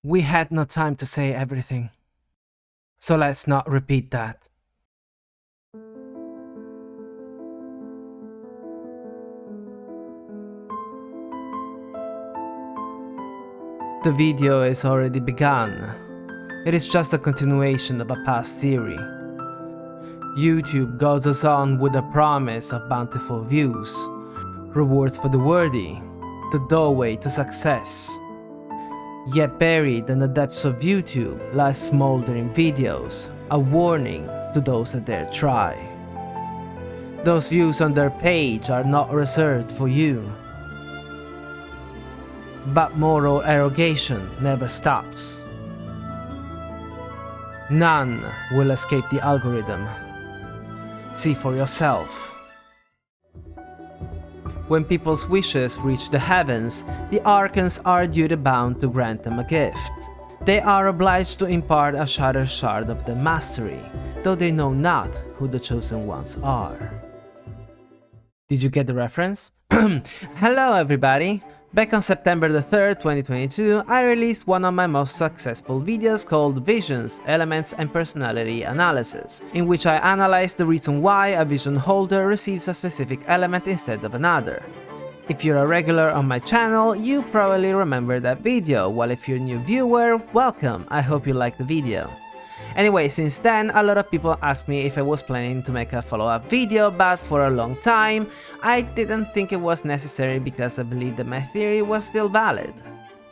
We had no time to say everything, so let's not repeat that. The video is already begun. It is just a continuation of a past theory. YouTube goes us on with a promise of bountiful views, rewards for the worthy, the doorway to success. Yet buried in the depths of YouTube lie smoldering videos, a warning to those that dare try. Those views on their page are not reserved for you. But moral arrogation never stops. None will escape the algorithm. See for yourself. When people's wishes reach the heavens, the Archons are duty-bound to grant them a gift. They are obliged to impart a shattered shard of their mastery, though they know not who the chosen ones are. Did you get the reference? Hello everybody! Back on September the 3rd, 2022, I released one of my most successful videos called Visions, Elements and Personality Analysis, in which I analyzed the reason why a vision holder receives a specific element instead of another. If you're a regular on my channel, you probably remember that video, while if you're a new viewer, welcome, I hope you liked the video. Anyway, since then, a lot of people asked me if I was planning to make a follow-up video, but for a long time, I didn't think it was necessary because I believed that my theory was still valid.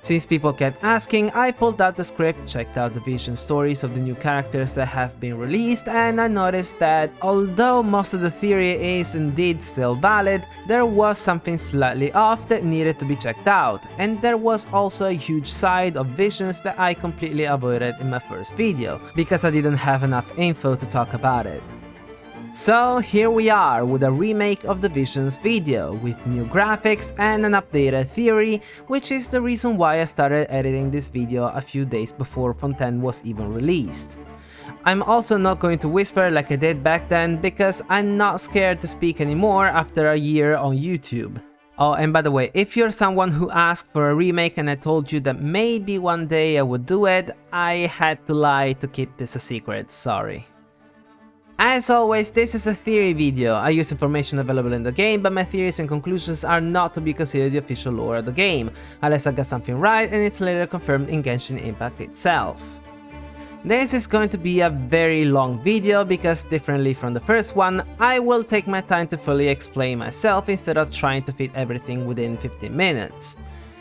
Since people kept asking, I pulled out the script, checked out the vision stories of the new characters that have been released, and I noticed that although most of the theory is indeed still valid, there was something slightly off that needed to be checked out, and there was also a huge side of visions that I completely avoided in my first video, because I didn't have enough info to talk about it. So here we are with a remake of the Visions video, with new graphics and an updated theory, which is the reason why I started editing this video a few days before Fontaine was even released. I'm also not going to whisper like I did back then, because I'm not scared to speak anymore after a year on YouTube. Oh, and by the way, if you're someone who asked for a remake and I told you that maybe one day I would do it, I had to lie to keep this a secret, sorry. As always, this is a theory video. I use information available in the game, but my theories and conclusions are not to be considered the official lore of the game, unless I got something right and it's later confirmed in Genshin Impact itself. This is going to be a very long video because, differently from the first one, I will take my time to fully explain myself instead of trying to fit everything within 15 minutes.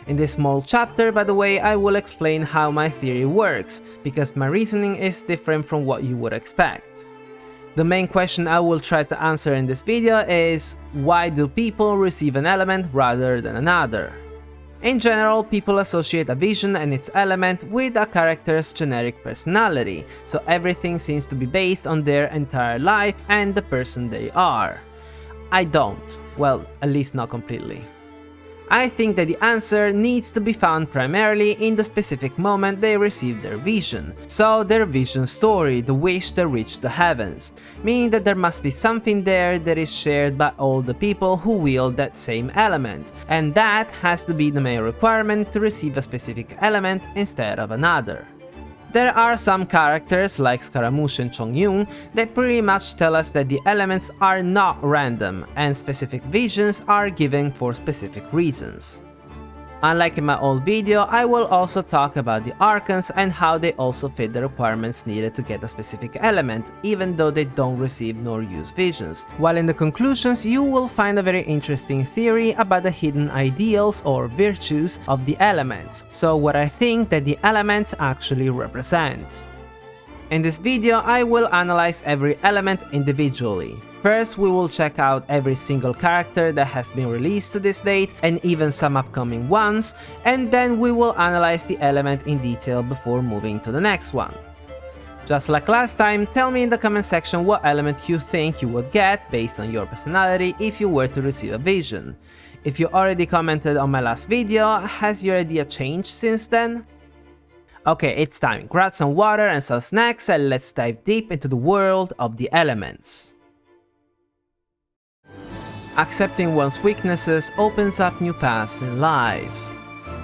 In this small chapter, by the way, I will explain how my theory works, because my reasoning is different from what you would expect. The main question I will try to answer in this video is, why do people receive an element rather than another? In general, people associate a vision and its element with a character's generic personality, so everything seems to be based on their entire life and the person they are. I don't. Well, at least not completely. I think that the answer needs to be found primarily in the specific moment they receive their vision, so their vision story, the wish that reached the heavens, meaning that there must be something there that is shared by all the people who wield that same element, and that has to be the main requirement to receive a specific element instead of another. There are some characters like Scaramouche and Chongyun that pretty much tell us that the elements are not random and specific visions are given for specific reasons. Unlike in my old video, I will also talk about the Archons and how they also fit the requirements needed to get a specific element, even though they don't receive nor use visions, while in the conclusions you will find a very interesting theory about the hidden ideals or virtues of the elements, so what I think that the elements actually represent. In this video, I will analyze every element individually. First, we will check out every single character that has been released to this date, and even some upcoming ones, and then we will analyze the element in detail before moving to the next one. Just like last time, tell me in the comment section what element you think you would get based on your personality if you were to receive a vision. If you already commented on my last video, has your idea changed since then? Okay, it's time. Grab some water and some snacks and let's dive deep into the world of the elements. Accepting one's weaknesses opens up new paths in life.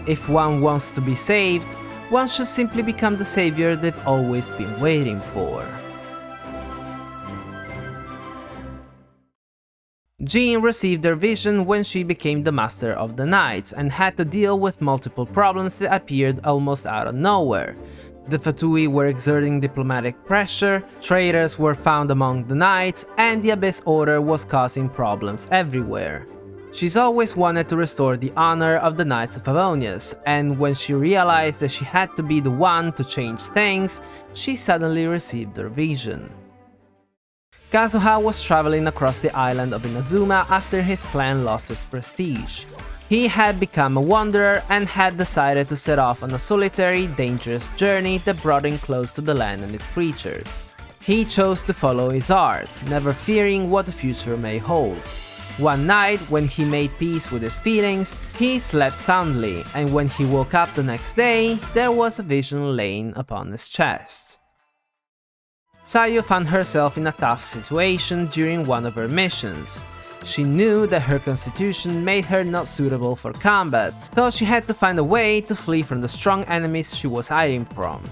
If one wants to be saved, one should simply become the savior they've always been waiting for. Jean received her vision when she became the Master of the Knights and had to deal with multiple problems that appeared almost out of nowhere. The Fatui were exerting diplomatic pressure, traitors were found among the Knights, and the Abyss Order was causing problems everywhere. She's always wanted to restore the honor of the Knights of Favonius, and when she realized that she had to be the one to change things, she suddenly received her vision. Kazuha was traveling across the island of Inazuma after his clan lost its prestige. He had become a wanderer and had decided to set off on a solitary, dangerous journey that brought him close to the land and its creatures. He chose to follow his art, never fearing what the future may hold. One night, when he made peace with his feelings, he slept soundly, and when he woke up the next day, there was a vision laying upon his chest. Sayu found herself in a tough situation during one of her missions. She knew that her constitution made her not suitable for combat, so she had to find a way to flee from the strong enemies she was hiding from.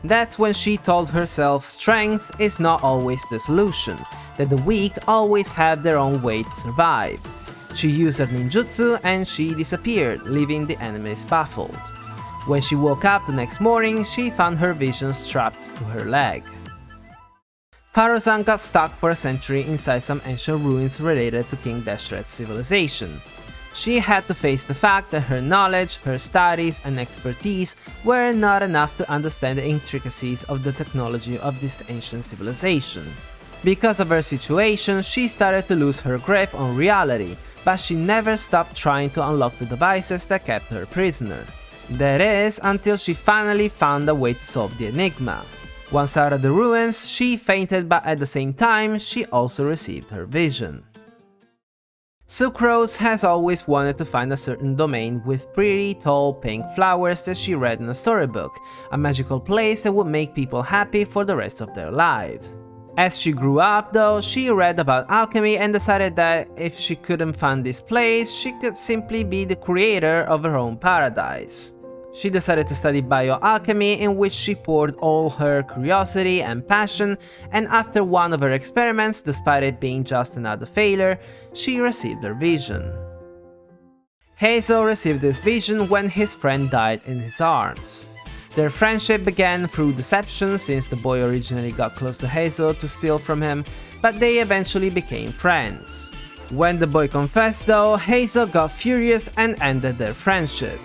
That's when she told herself strength is not always the solution, that the weak always have their own way to survive. She used her ninjutsu and she disappeared, leaving the enemies baffled. When she woke up the next morning, she found her vision strapped to her leg. Farozan got stuck for a century inside some ancient ruins related to King Deshret's civilization. She had to face the fact that her knowledge, her studies, and expertise were not enough to understand the intricacies of the technology of this ancient civilization. Because of her situation, she started to lose her grip on reality, but she never stopped trying to unlock the devices that kept her prisoner. That is, until she finally found a way to solve the enigma. Once out of the ruins, she fainted, but at the same time, she also received her vision. Sucrose has always wanted to find a certain domain with pretty tall pink flowers that she read in a storybook, a magical place that would make people happy for the rest of their lives. As she grew up though, she read about alchemy and decided that if she couldn't find this place, she could simply be the creator of her own paradise. She decided to study bioalchemy, in which she poured all her curiosity and passion, and after one of her experiments, despite it being just another failure, she received her vision. Heizo received this vision when his friend died in his arms. Their friendship began through deception, since the boy originally got close to Heizo to steal from him, but they eventually became friends. When the boy confessed though, Heizo got furious and ended their friendship.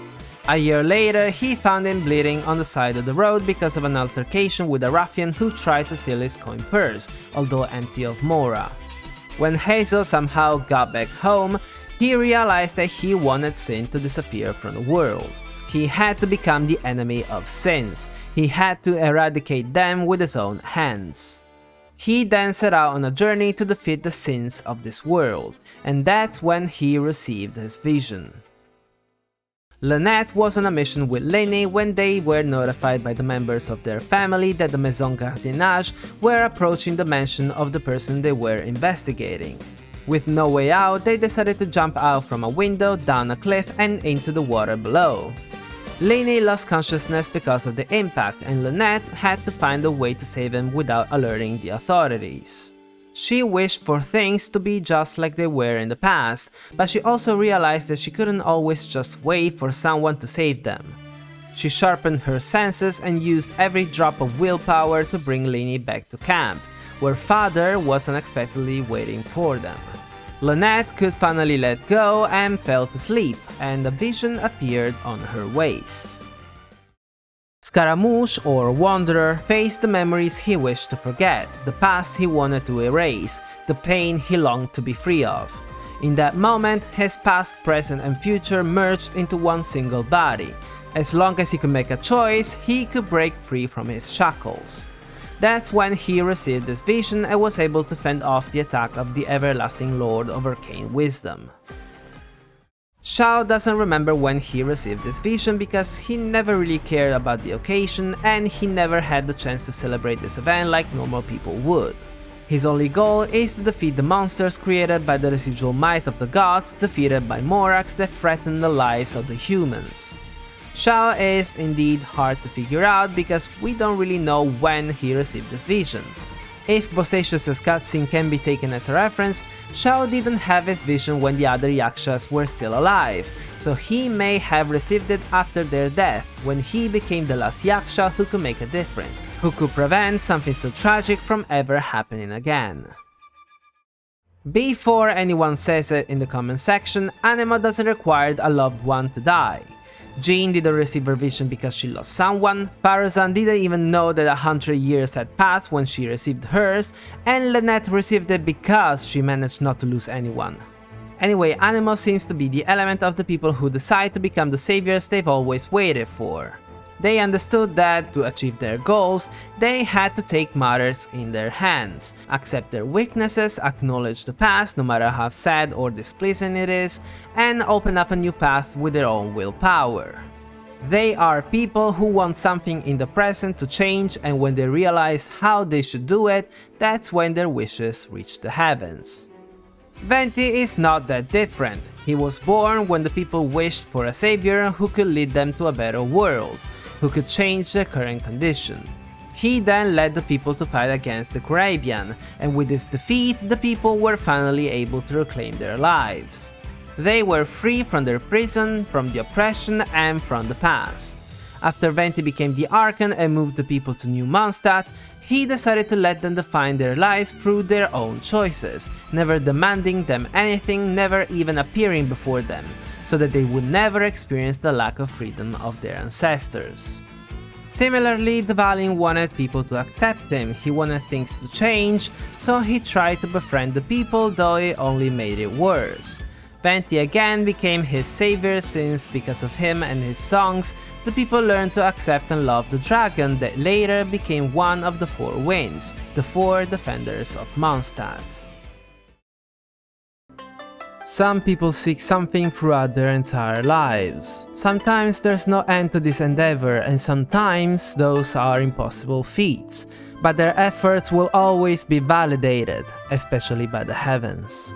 A year later, he found him bleeding on the side of the road because of an altercation with a ruffian who tried to steal his coin purse, although empty of mora. When Heizo somehow got back home, he realized that he wanted sin to disappear from the world. He had to become the enemy of sins. He had to eradicate them with his own hands. He then set out on a journey to defeat the sins of this world, and that's when he received his vision. Lynette was on a mission with Lenny when they were notified by the members of their family that the Maison Gardiennage were approaching the mansion of the person they were investigating. With no way out, they decided to jump out from a window, down a cliff, and into the water below. Lenny lost consciousness because of the impact, and Lynette had to find a way to save him without alerting the authorities. She wished for things to be just like they were in the past, but she also realized that she couldn't always just wait for someone to save them. She sharpened her senses and used every drop of willpower to bring Lenny back to camp, where Father was unexpectedly waiting for them. Lynette could finally let go and fell to sleep, and a vision appeared on her waist. Scaramouche, or Wanderer, faced the memories he wished to forget, the past he wanted to erase, the pain he longed to be free of. In that moment, his past, present, and future merged into one single body. As long as he could make a choice, he could break free from his shackles. That's when he received this vision and was able to fend off the attack of the everlasting Lord of Arcane Wisdom. Xiao doesn't remember when he received this vision because he never really cared about the occasion and he never had the chance to celebrate this event like normal people would. His only goal is to defeat the monsters created by the residual might of the gods, defeated by Morax that threaten the lives of the humans. Xiao is indeed hard to figure out because we don't really know when he received this vision. If Bostacius' cutscene can be taken as a reference, Xiao didn't have his vision when the other Yakshas were still alive, so he may have received it after their death, when he became the last Yaksha who could make a difference, who could prevent something so tragic from ever happening again. Before anyone says it in the comment section, Anemo doesn't require a loved one to die. Jean didn't receive her vision because she lost someone, Farazan didn't even know that 100 years had passed when she received hers, and Lynette received it because she managed not to lose anyone. Anyway, Anemo seems to be the element of the people who decide to become the saviors they've always waited for. They understood that, to achieve their goals, they had to take matters in their hands, accept their weaknesses, acknowledge the past no matter how sad or displeasing it is, and open up a new path with their own willpower. They are people who want something in the present to change, and when they realize how they should do it, that's when their wishes reach the heavens. Venti is not that different. He was born when the people wished for a savior who could lead them to a better world, who could change their current condition. He then led the people to fight against the Caribbean, and with his defeat, the people were finally able to reclaim their lives. They were free from their prison, from the oppression, and from the past. After Venti became the Archon and moved the people to New Mondstadt, he decided to let them define their lives through their own choices, never demanding them anything, never even appearing before them, so that they would never experience the lack of freedom of their ancestors. Similarly, Dvalin wanted people to accept him, he wanted things to change, so he tried to befriend the people, though it only made it worse. Venti again became his savior since, because of him and his songs, the people learned to accept and love the dragon that later became one of the four winds, the four defenders of Mondstadt. Some people seek something throughout their entire lives. Sometimes there's no end to this endeavor, and sometimes those are impossible feats, but their efforts will always be validated, especially by the heavens.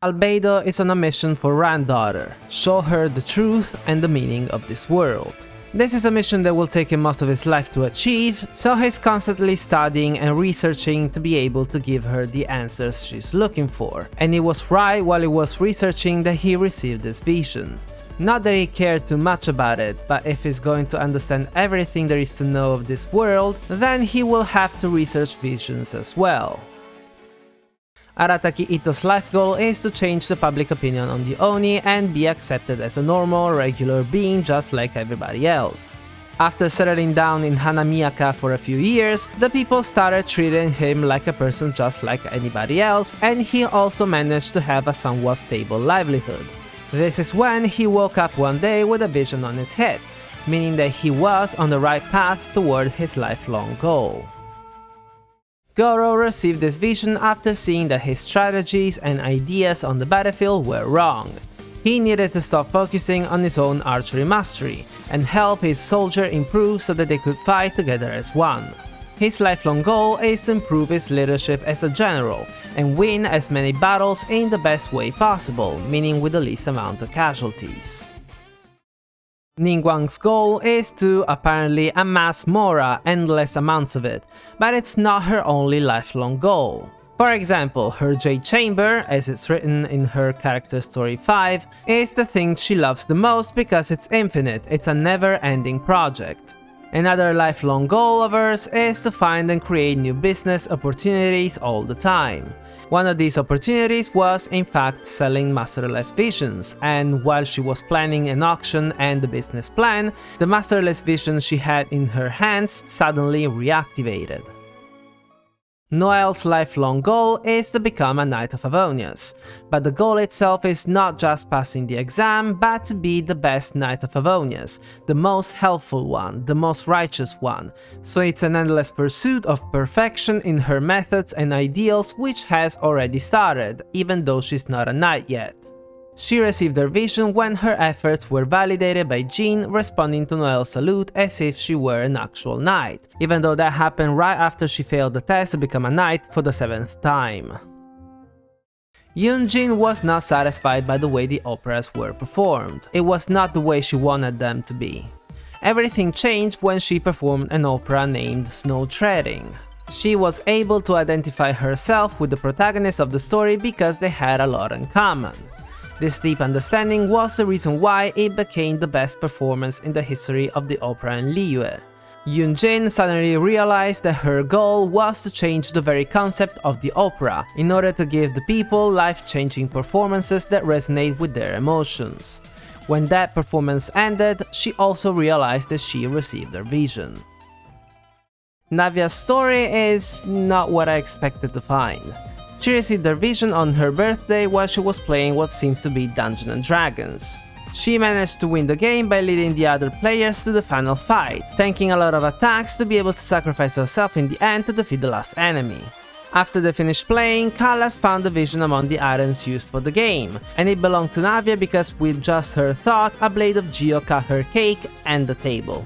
Albedo is on a mission for Randdaughter, show her the truth and the meaning of this world. This is a mission that will take him most of his life to achieve, so he's constantly studying and researching to be able to give her the answers she's looking for. And it was right while he was researching that he received this vision. Not that he cared too much about it, but if he's going to understand everything there is to know of this world, then he will have to research visions as well. Arataki Itto's life goal is to change the public opinion on the Oni and be accepted as a normal, regular being just like everybody else. After settling down in Hanamiyaka for a few years, the people started treating him like a person just like anybody else, and he also managed to have a somewhat stable livelihood. This is when he woke up one day with a vision on his head, meaning that he was on the right path toward his lifelong goal. Goro received this vision after seeing that his strategies and ideas on the battlefield were wrong. He needed to stop focusing on his own archery mastery and help his soldier improve so that they could fight together as one. His lifelong goal is to improve his leadership as a general and win as many battles in the best way possible, meaning with the least amount of casualties. Ningguang's goal is to apparently amass Mora, endless amounts of it, but it's not her only lifelong goal. For example, her Jade Chamber, as it's written in her character story 5, is the thing she loves the most because it's infinite, it's a never-ending project. Another lifelong goal of hers is to find and create new business opportunities all the time. One of these opportunities was, in fact, selling masterless visions, and while she was planning an auction and the business plan, the masterless vision she had in her hands suddenly reactivated. Noelle's lifelong goal is to become a Knight of Favonius, but the goal itself is not just passing the exam, but to be the best Knight of Favonius, the most helpful one, the most righteous one, so it's an endless pursuit of perfection in her methods and ideals which has already started, even though she's not a knight yet. She received her vision when her efforts were validated by Jean responding to Noelle's salute as if she were an actual knight, even though that happened right after she failed the test to become a knight for the 7th time. Yunjin was not satisfied by the way the operas were performed. It was not the way she wanted them to be. Everything changed when she performed an opera named Snow Treading. She was able to identify herself with the protagonist of the story because they had a lot in common. This deep understanding was the reason why it became the best performance in the history of the opera in Liyue. Yunjin suddenly realized that her goal was to change the very concept of the opera in order to give the people life-changing performances that resonate with their emotions. When that performance ended, she also realized that she received her vision. Navia's story is not what I expected to find. She received her vision on her birthday while she was playing what seems to be Dungeons and Dragons. She managed to win the game by leading the other players to the final fight, tanking a lot of attacks to be able to sacrifice herself in the end to defeat the last enemy. After they finished playing, Callas found the vision among the items used for the game, and it belonged to Navia because with just her thought, a blade of Geo cut her cake and the table.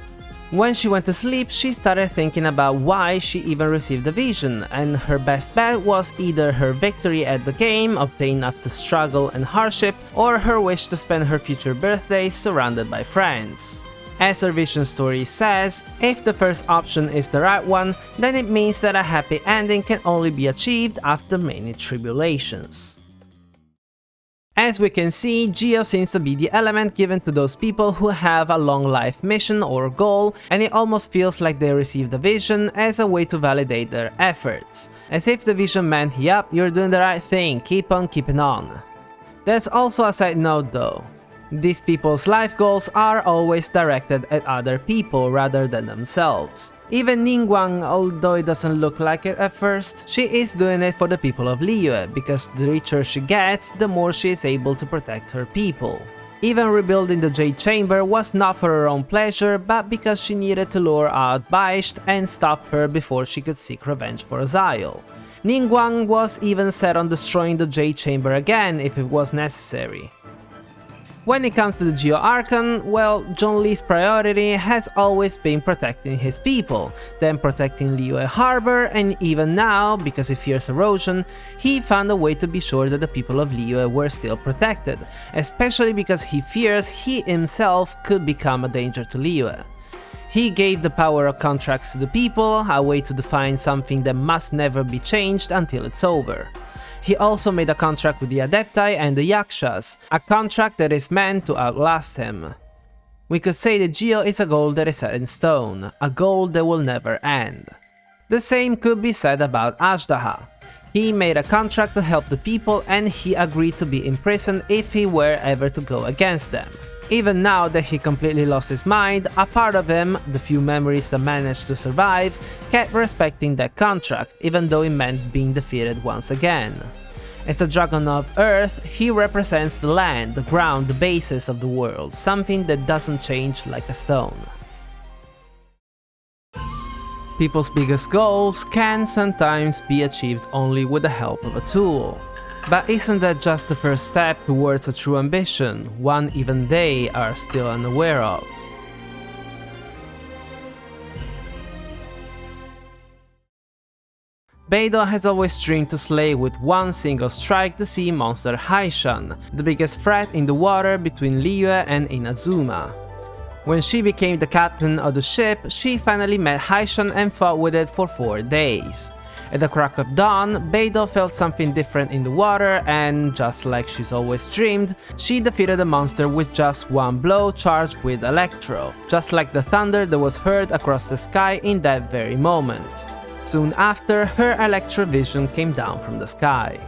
When she went to sleep, she started thinking about why she even received the vision, and her best bet was either her victory at the game, obtained after struggle and hardship, or her wish to spend her future birthdays surrounded by friends. As her vision story says, if the first option is the right one, then it means that a happy ending can only be achieved after many tribulations. As we can see, Geo seems to be the element given to those people who have a long life mission or goal, and it almost feels like they received the vision as a way to validate their efforts. As if the vision meant, yup, you're doing the right thing, keep on keeping on. There's also a side note though. These people's life goals are always directed at other people rather than themselves. Even Ningguang, although it doesn't look like it at first, she is doing it for the people of Liyue, because the richer she gets, the more she is able to protect her people. Even rebuilding the Jade Chamber was not for her own pleasure, but because she needed to lure out Baisht and stop her before she could seek revenge for Azael. Ningguang was even set on destroying the Jade Chamber again if it was necessary. When it comes to the Geo Archon, well, Zhongli's priority has always been protecting his people, then protecting Liyue Harbor, and even now, because he fears erosion, he found a way to be sure that the people of Liyue were still protected, especially because he fears he himself could become a danger to Liyue. He gave the power of contracts to the people, a way to define something that must never be changed until it's over. He also made a contract with the Adepti and the Yakshas, a contract that is meant to outlast him. We could say that Geo is a goal that is set in stone, a goal that will never end. The same could be said about Ashdaha. He made a contract to help the people and he agreed to be imprisoned if he were ever to go against them. Even now that he completely lost his mind, a part of him, the few memories that managed to survive, kept respecting that contract, even though it meant being defeated once again. As a dragon of Earth, he represents the land, the ground, the basis of the world, something that doesn't change like a stone. People's biggest goals can sometimes be achieved only with the help of a tool. But isn't that just the first step towards a true ambition, one even they are still unaware of? Beidou has always dreamed to slay with one single strike the sea monster Haishan, the biggest threat in the water between Liyue and Inazuma. When she became the captain of the ship, she finally met Haishan and fought with it for 4 days. At the crack of dawn, Beidou felt something different in the water and, just like she's always dreamed, she defeated the monster with just one blow charged with Electro, just like the thunder that was heard across the sky in that very moment. Soon after, her Electro vision came down from the sky.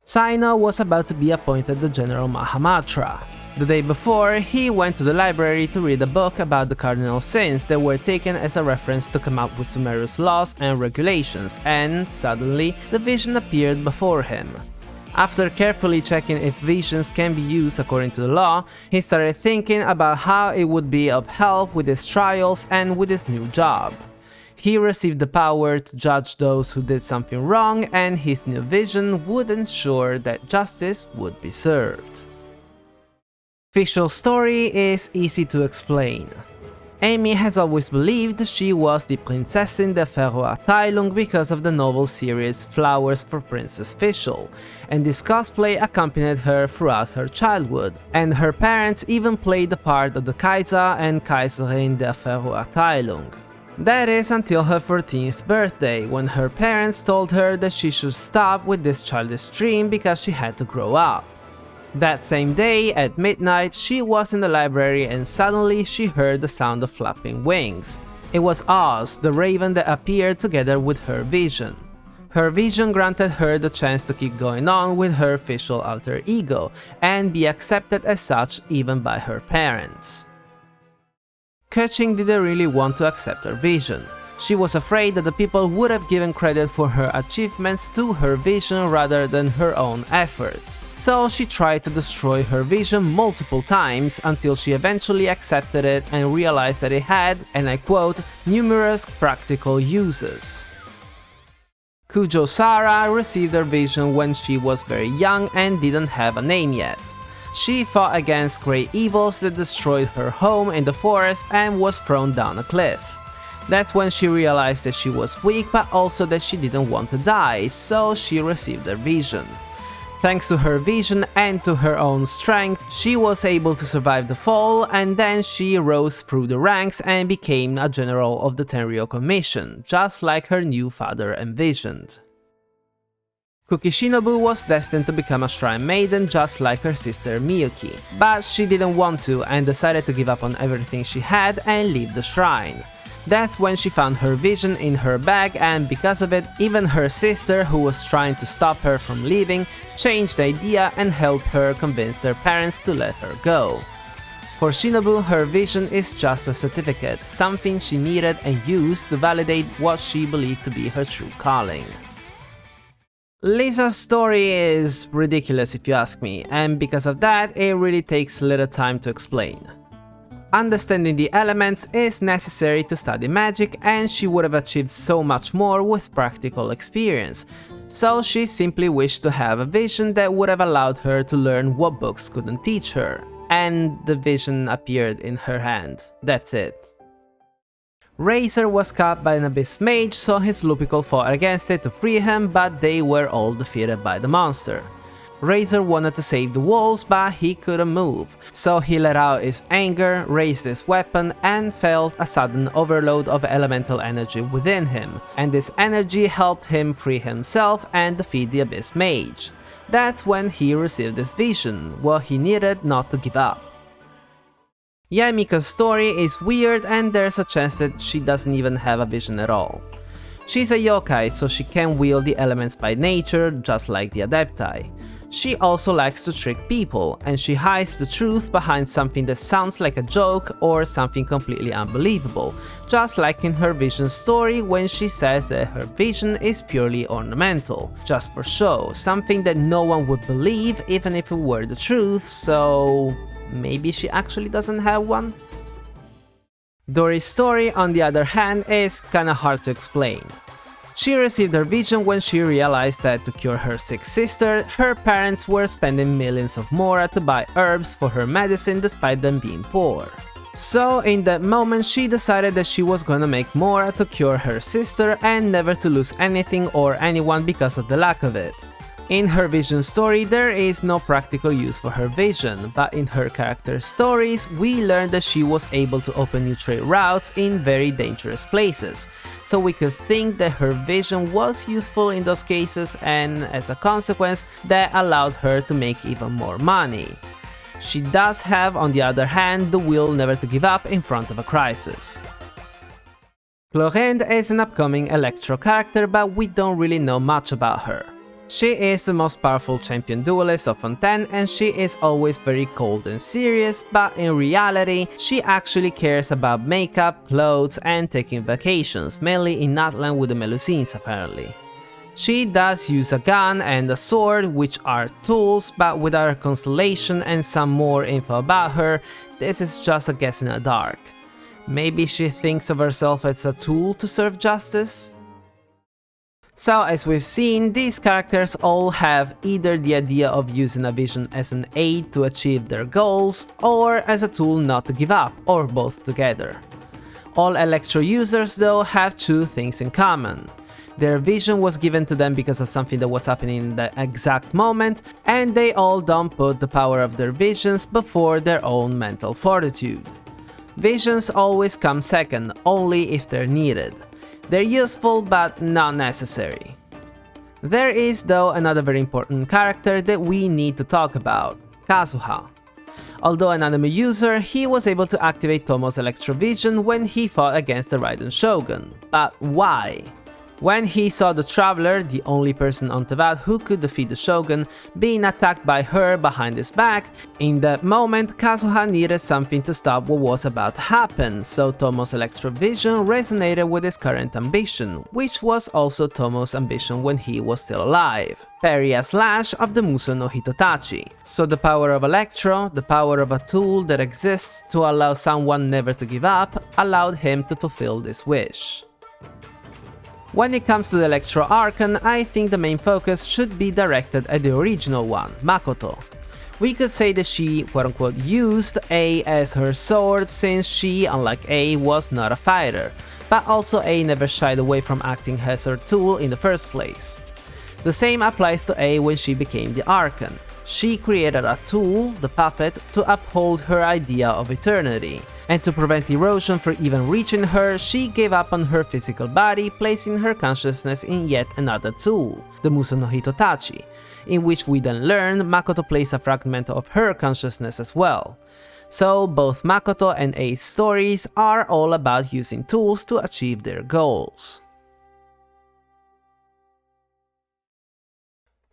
Saino was about to be appointed the General Mahamatra. The day before, he went to the library to read a book about the cardinal sins that were taken as a reference to come up with Sumeru's laws and regulations, and suddenly, the vision appeared before him. After carefully checking if visions can be used according to the law, he started thinking about how it would be of help with his trials and with his new job. He received the power to judge those who did something wrong, and his new vision would ensure that justice would be served. Official story is easy to explain. Amy has always believed she was the Prinzessin der Verurteilung because of the novel series Flowers for Princess Fischl, and this cosplay accompanied her throughout her childhood, and her parents even played the part of the Kaiser and Kaiserin der Verurteilung. That is until her 14th birthday, when her parents told her that she should stop with this childish dream because she had to grow up. That same day, at midnight, she was in the library and suddenly she heard the sound of flapping wings. It was Oz, the raven that appeared together with her vision. Her vision granted her the chance to keep going on with her official alter ego and be accepted as such even by her parents. Keqing didn't really want to accept her vision. She was afraid that the people would have given credit for her achievements to her vision rather than her own efforts. So she tried to destroy her vision multiple times until she eventually accepted it and realized that it had, and I quote, numerous practical uses. Kujo Sara received her vision when she was very young and didn't have a name yet. She fought against great evils that destroyed her home in the forest and was thrown down a cliff. That's when she realized that she was weak, but also that she didn't want to die, so she received her vision. Thanks to her vision and to her own strength, she was able to survive the fall, and then she rose through the ranks and became a general of the Tenryou Commission, just like her new father envisioned. Kukishinobu was destined to become a shrine maiden just like her sister Miyuki, but she didn't want to and decided to give up on everything she had and leave the shrine. That's when she found her vision in her bag, and because of it, even her sister, who was trying to stop her from leaving, changed the idea and helped her convince their parents to let her go. For Shinobu, her vision is just a certificate, something she needed and used to validate what she believed to be her true calling. Lisa's story is ridiculous if you ask me, and because of that, it really takes little time to explain. Understanding the elements is necessary to study magic, and she would have achieved so much more with practical experience, so she simply wished to have a vision that would have allowed her to learn what books couldn't teach her, and the vision appeared in her hand. That's it. Razor was caught by an Abyss Mage, so his Lupical fought against it to free him, but they were all defeated by the monster. Razor wanted to save the wolves, but he couldn't move, so he let out his anger, raised his weapon, and felt a sudden overload of elemental energy within him, and this energy helped him free himself and defeat the Abyss Mage. That's when he received this vision, what he needed not to give up. Yamika's story is weird, and there's a chance that she doesn't even have a vision at all. She's a yokai, so she can wield the elements by nature, just like the Adepti. She also likes to trick people, and she hides the truth behind something that sounds like a joke or something completely unbelievable, just like in her vision story when she says that her vision is purely ornamental, just for show, something that no one would believe even if it were the truth, so maybe she actually doesn't have one? Dori's story, on the other hand, is kinda hard to explain. She received her vision when she realized that to cure her sick sister, her parents were spending millions of mora to buy herbs for her medicine despite them being poor. So in that moment she decided that she was gonna make mora to cure her sister and never to lose anything or anyone because of the lack of it. In her vision story, there is no practical use for her vision, but in her character stories, we learned that she was able to open new trade routes in very dangerous places, so we could think that her vision was useful in those cases, and as a consequence, that allowed her to make even more money. She does have, on the other hand, the will never to give up in front of a crisis. Chlorinde is an upcoming Electro character, but we don't really know much about her. She is the most powerful champion duelist of Fontaine, and she is always very cold and serious, but in reality, she actually cares about makeup, clothes, and taking vacations, mainly in Natlan with the Melusines apparently. She does use a gun and a sword, which are tools, but without her constellation and some more info about her, this is just a guess in the dark. Maybe she thinks of herself as a tool to serve justice? So as we've seen, these characters all have either the idea of using a vision as an aid to achieve their goals, or as a tool not to give up, or both together. All Electro users though have two things in common. Their vision was given to them because of something that was happening in the exact moment, and they all don't put the power of their visions before their own mental fortitude. Visions always come second, only if they're needed. They're useful but not necessary. There is though another very important character that we need to talk about, Kazuha. Although an Anemo user, he was able to activate Tomo's Electro Vision when he fought against the Raiden Shogun. But why? When he saw the Traveler, the only person on Teyvat who could defeat the Shogun, being attacked by her behind his back, in that moment Kazuha needed something to stop what was about to happen, so Tomo's Electro Vision resonated with his current ambition, which was also Tomo's ambition when he was still alive. Parry a slash of the Muso no Hitotachi. So the power of Electro, the power of a tool that exists to allow someone never to give up, allowed him to fulfill this wish. When it comes to the Electro Archon, I think the main focus should be directed at the original one, Makoto. We could say that she, quote-unquote, used A as her sword since she, unlike A, was not a fighter, but also A never shied away from acting as her tool in the first place. The same applies to A when she became the Archon. She created a tool, the puppet, to uphold her idea of eternity, and to prevent erosion from even reaching her, she gave up on her physical body, placing her consciousness in yet another tool, the Muso no Hitotachi, in which we then learn Makoto placed a fragment of her consciousness as well. So both Makoto and A's stories are all about using tools to achieve their goals.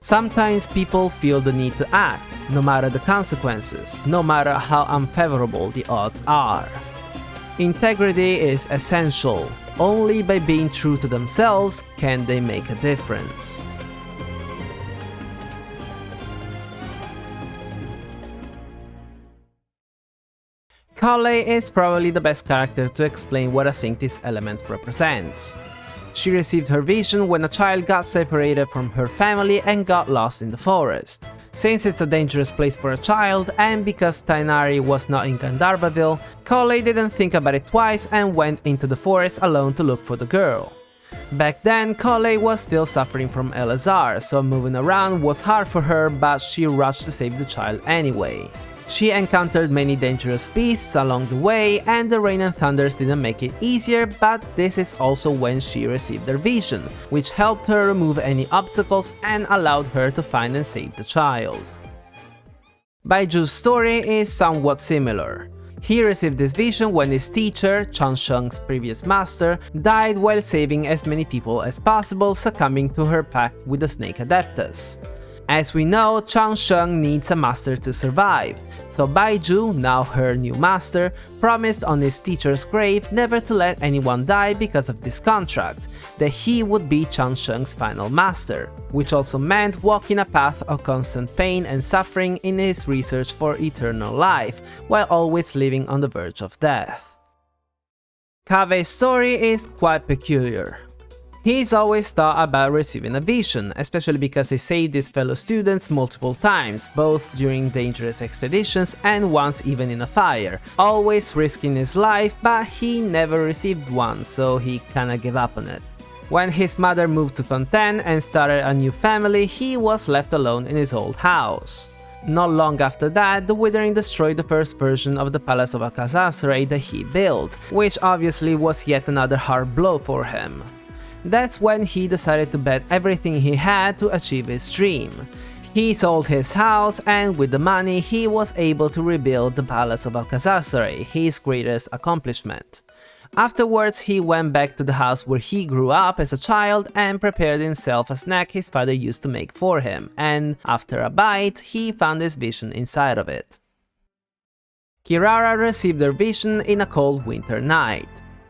Sometimes people feel the need to act, no matter the consequences, no matter how unfavorable the odds are. Integrity is essential. Only by being true to themselves can they make a difference. Collei is probably the best character to explain what I think this element represents. She received her vision when a child got separated from her family and got lost in the forest. Since it's a dangerous place for a child, and because Tainari was not in Gandharvaville, Collei didn't think about it twice and went into the forest alone to look for the girl. Back then, Collei was still suffering from LSR, so moving around was hard for her, but she rushed to save the child anyway. She encountered many dangerous beasts along the way, and the rain and thunders didn't make it easier, but this is also when she received her vision, which helped her remove any obstacles and allowed her to find and save the child. Baiju's story is somewhat similar. He received this vision when his teacher, Changsheng's previous master, died while saving as many people as possible, succumbing to her pact with the Snake Adeptus. As we know, Changsheng needs a master to survive, so Baiju, now her new master, promised on his teacher's grave never to let anyone die because of this contract, that he would be Changsheng's final master, which also meant walking a path of constant pain and suffering in his research for eternal life, while always living on the verge of death. Kave's story is quite peculiar. He's always thought about receiving a vision, especially because he saved his fellow students multiple times, both during dangerous expeditions and once even in a fire, always risking his life, but he never received one, so he kinda gave up on it. When his mother moved to Fontaine and started a new family, he was left alone in his old house. Not long after that, the Withering destroyed the first version of the Palace of Alcazar that he built, which obviously was yet another hard blow for him. That's when he decided to bet everything he had to achieve his dream. He sold his house, and with the money he was able to rebuild the Palace of Alcazar, his greatest accomplishment. Afterwards, he went back to the house where he grew up as a child and prepared himself a snack his father used to make for him, and after a bite, he found his vision inside of it. Kirara received her vision in a cold winter night.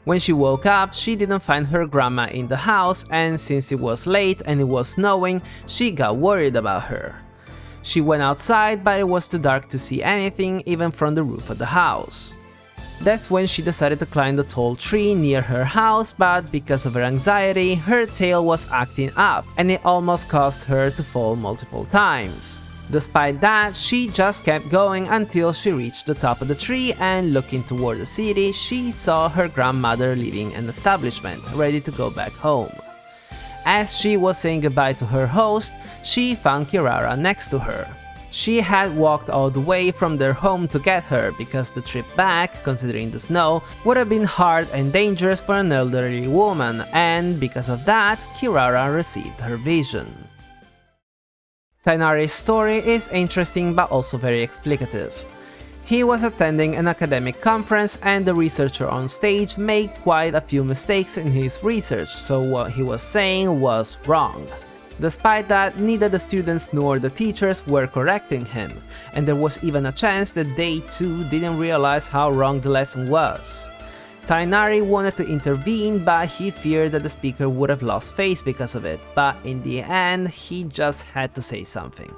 When she woke up, she didn't find her grandma in the house, and since it was late and it was snowing, she got worried about her. She went outside, but it was too dark to see anything, even from the roof of the house. That's when she decided to climb the tall tree near her house, but because of her anxiety, her tail was acting up, and it almost caused her to fall multiple times. Despite that, she just kept going until she reached the top of the tree, and looking toward the city, she saw her grandmother leaving an establishment, ready to go back home. As she was saying goodbye to her host, she found Kirara next to her. She had walked all the way from their home to get her, because the trip back, considering the snow, would have been hard and dangerous for an elderly woman, and because of that, Kirara received her vision. Tighnari's story is interesting but also very explicative. He was attending an academic conference, and the researcher on stage made quite a few mistakes in his research, so what he was saying was wrong. Despite that, neither the students nor the teachers were correcting him, and there was even a chance that they too didn't realize how wrong the lesson was. Tighnari wanted to intervene, but he feared that the speaker would have lost face because of it, but in the end, he just had to say something.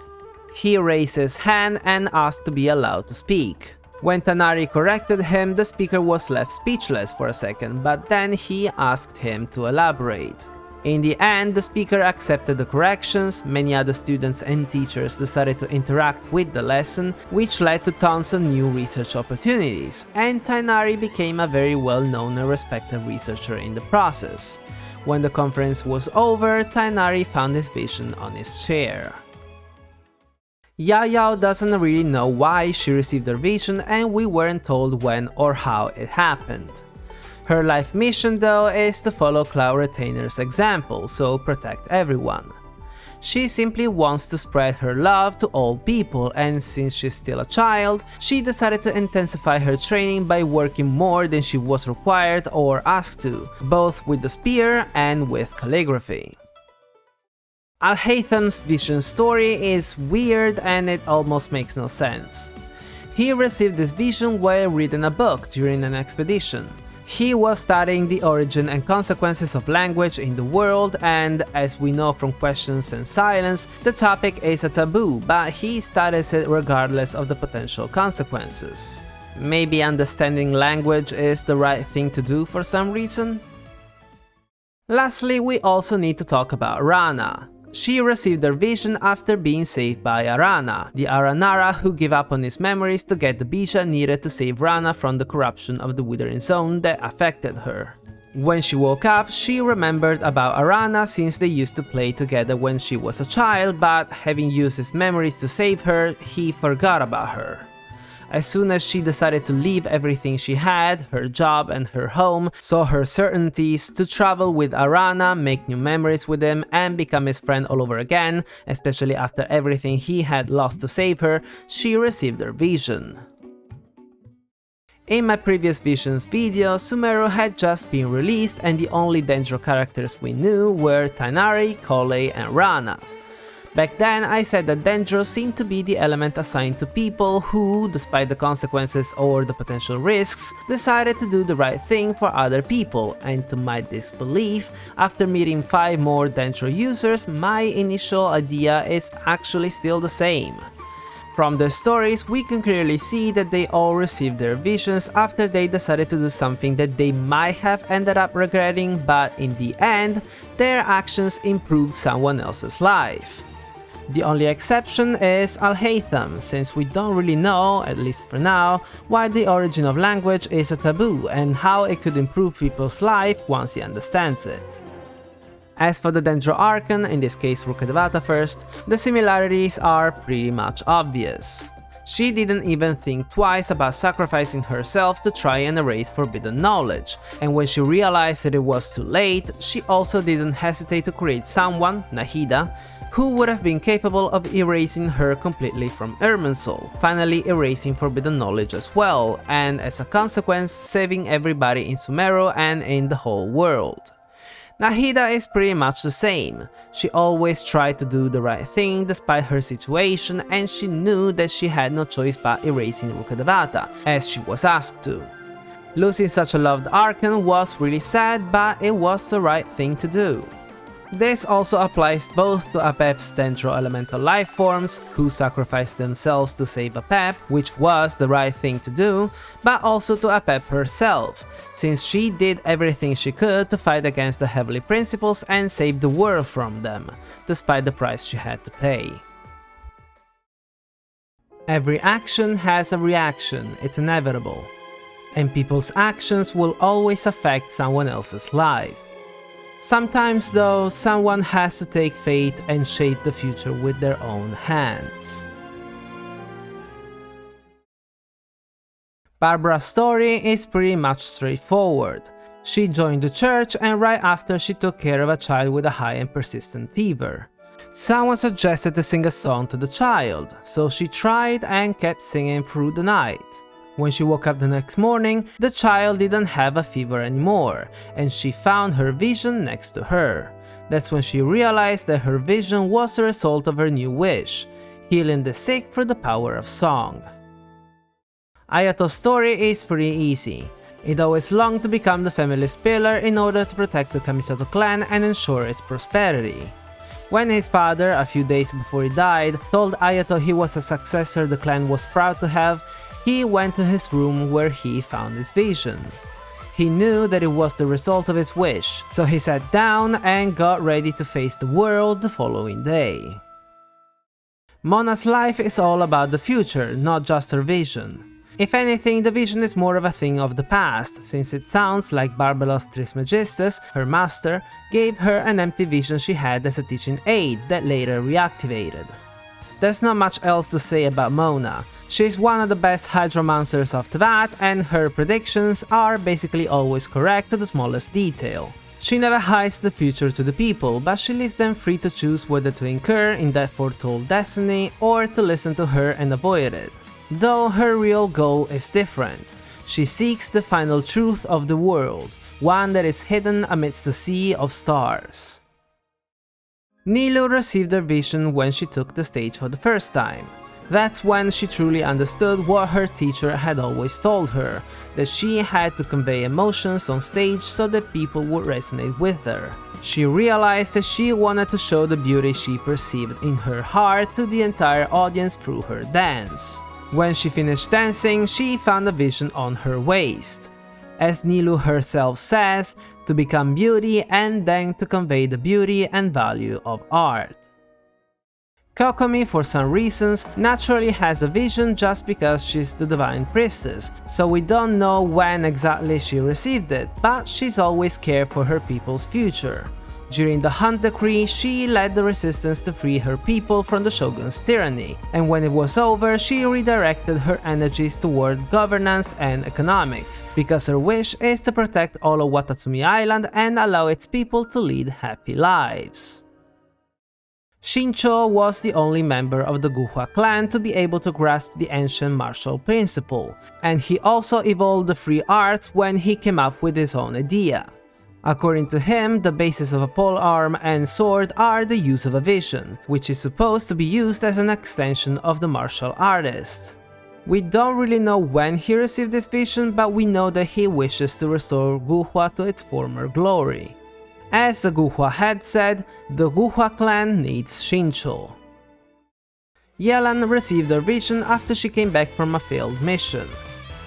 He raised his hand and asked to be allowed to speak. When Tighnari corrected him, the speaker was left speechless for a second, but then he asked him to elaborate. In the end, the speaker accepted the corrections. Many other students and teachers decided to interact with the lesson, which led to tons of new research opportunities, and Tighnari became a very well-known and respected researcher in the process. When the conference was over, Tighnari found his vision on his chair. Yao doesn't really know why she received her vision, and we weren't told when or how it happened. Her life mission though is to follow Cloud Retainer's example, so protect everyone. She simply wants to spread her love to all people, and since she's still a child, she decided to intensify her training by working more than she was required or asked to, both with the spear and with calligraphy. Al-Haytham's vision story is weird and it almost makes no sense. He received this vision while reading a book during an expedition. He was studying the origin and consequences of language in the world, and as we know from Questions and Silence, the topic is a taboo, but he studies it regardless of the potential consequences. Maybe understanding language is the right thing to do for some reason? Lastly, we also need to talk about Rana. She received her vision after being saved by Arana, the Aranara who gave up on his memories to get the Bija needed to save Rana from the corruption of the Withering Zone that affected her. When she woke up, she remembered about Arana since they used to play together when she was a child, but having used his memories to save her, he forgot about her. As soon as she decided to leave everything she had, her job and her home, saw her certainties, to travel with Arana, make new memories with him, and become his friend all over again, especially after everything he had lost to save her, she received her vision. In my previous visions video, Sumeru had just been released and the only Dendro characters we knew were Tighnari, Collei, and Rana. Back then, I said that Dendro seemed to be the element assigned to people who, despite the consequences or the potential risks, decided to do the right thing for other people, and to my disbelief, after meeting 5 more Dendro users, my initial idea is actually still the same. From their stories, we can clearly see that they all received their visions after they decided to do something that they might have ended up regretting, but in the end, their actions improved someone else's life. The only exception is Al-Haytham, since we don't really know, at least for now, why the origin of language is a taboo and how it could improve people's life once he understands it. As for the Dendro Archon, in this case Rukkhadevata first, the similarities are pretty much obvious. She didn't even think twice about sacrificing herself to try and erase forbidden knowledge, and when she realized that it was too late, she also didn't hesitate to create someone, Nahida, who would have been capable of erasing her completely from Irminsul, finally erasing forbidden knowledge as well, and as a consequence saving everybody in Sumeru and in the whole world. Nahida is pretty much the same. She always tried to do the right thing despite her situation, and she knew that she had no choice but erasing Rukkhadevata, as she was asked to. Losing such a loved Archon was really sad, but it was the right thing to do. This also applies both to Apep's Dendro elemental life forms, who sacrificed themselves to save Apep, which was the right thing to do, but also to Apep herself, since she did everything she could to fight against the Heavenly Principles and save the world from them, despite the price she had to pay. Every action has a reaction, it's inevitable. And people's actions will always affect someone else's life. Sometimes though, someone has to take fate and shape the future with their own hands. Barbara's story is pretty much straightforward. She joined the church and right after she took care of a child with a high and persistent fever. Someone suggested to sing a song to the child, so she tried and kept singing through the night. When she woke up the next morning, the child didn't have a fever anymore, and she found her vision next to her. That's when she realized that her vision was a result of her new wish, healing the sick through the power of song. Ayato's story is pretty easy. It always longed to become the family's pillar in order to protect the Kamisato clan and ensure its prosperity. When his father, a few days before he died, told Ayato he was a successor the clan was proud to have, he went to his room where he found his vision. He knew that it was the result of his wish, so he sat down and got ready to face the world the following day. Mona's life is all about the future, not just her vision. If anything, the vision is more of a thing of the past, since it sounds like Barbaros Trismegistus, her master, gave her an empty vision she had as a teaching aid that later reactivated. There's not much else to say about Mona. She's one of the best hydromancers of Teyvat, and her predictions are basically always correct to the smallest detail. She never hides the future to the people, but she leaves them free to choose whether to incur in that foretold destiny or to listen to her and avoid it. Though her real goal is different. She seeks the final truth of the world, one that is hidden amidst the sea of stars. Nilou received her vision when she took the stage for the first time. That's when she truly understood what her teacher had always told her, that she had to convey emotions on stage so that people would resonate with her. She realized that she wanted to show the beauty she perceived in her heart to the entire audience through her dance. When she finished dancing, she found a vision on her waist. As Nilou herself says, to become beauty and then to convey the beauty and value of art. Kokomi, for some reasons, naturally has a vision just because she's the divine priestess, so we don't know when exactly she received it, but she's always cared for her people's future. During the Hunt Decree, she led the resistance to free her people from the shogun's tyranny, and when it was over, she redirected her energies toward governance and economics, because her wish is to protect all of Watatsumi Island and allow its people to lead happy lives. Shincho was the only member of the Guhua clan to be able to grasp the ancient martial principle, and he also evolved the three arts when he came up with his own idea. According to him, the basis of a polearm and sword are the use of a vision, which is supposed to be used as an extension of the martial artist. We don't really know when he received this vision, but we know that he wishes to restore Guhua to its former glory. As the Guhua had said, the Guhua clan needs Shincho. Yelan received her vision after she came back from a failed mission.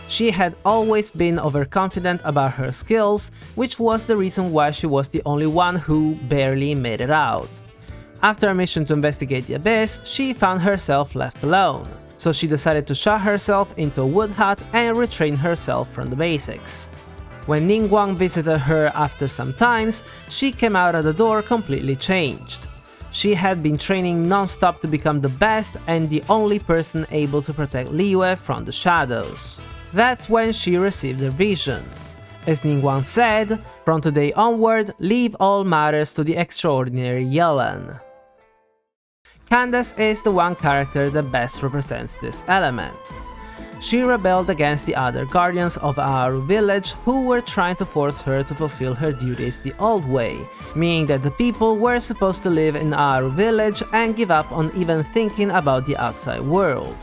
She had always been overconfident about her skills, which was the reason why she was the only one who barely made it out. After a mission to investigate the abyss, she found herself left alone, so she decided to shut herself into a wood hut and retrain herself from the basics. When Ningguang visited her after some times, she came out of the door completely changed. She had been training non-stop to become the best and the only person able to protect Liyue from the shadows. That's when she received her vision. As Ningguang said, from today onward, leave all matters to the extraordinary Yelan. Candace is the one character that best represents this element. She rebelled against the other guardians of Aaru village who were trying to force her to fulfill her duties the old way, meaning that the people were supposed to live in Aaru village and give up on even thinking about the outside world.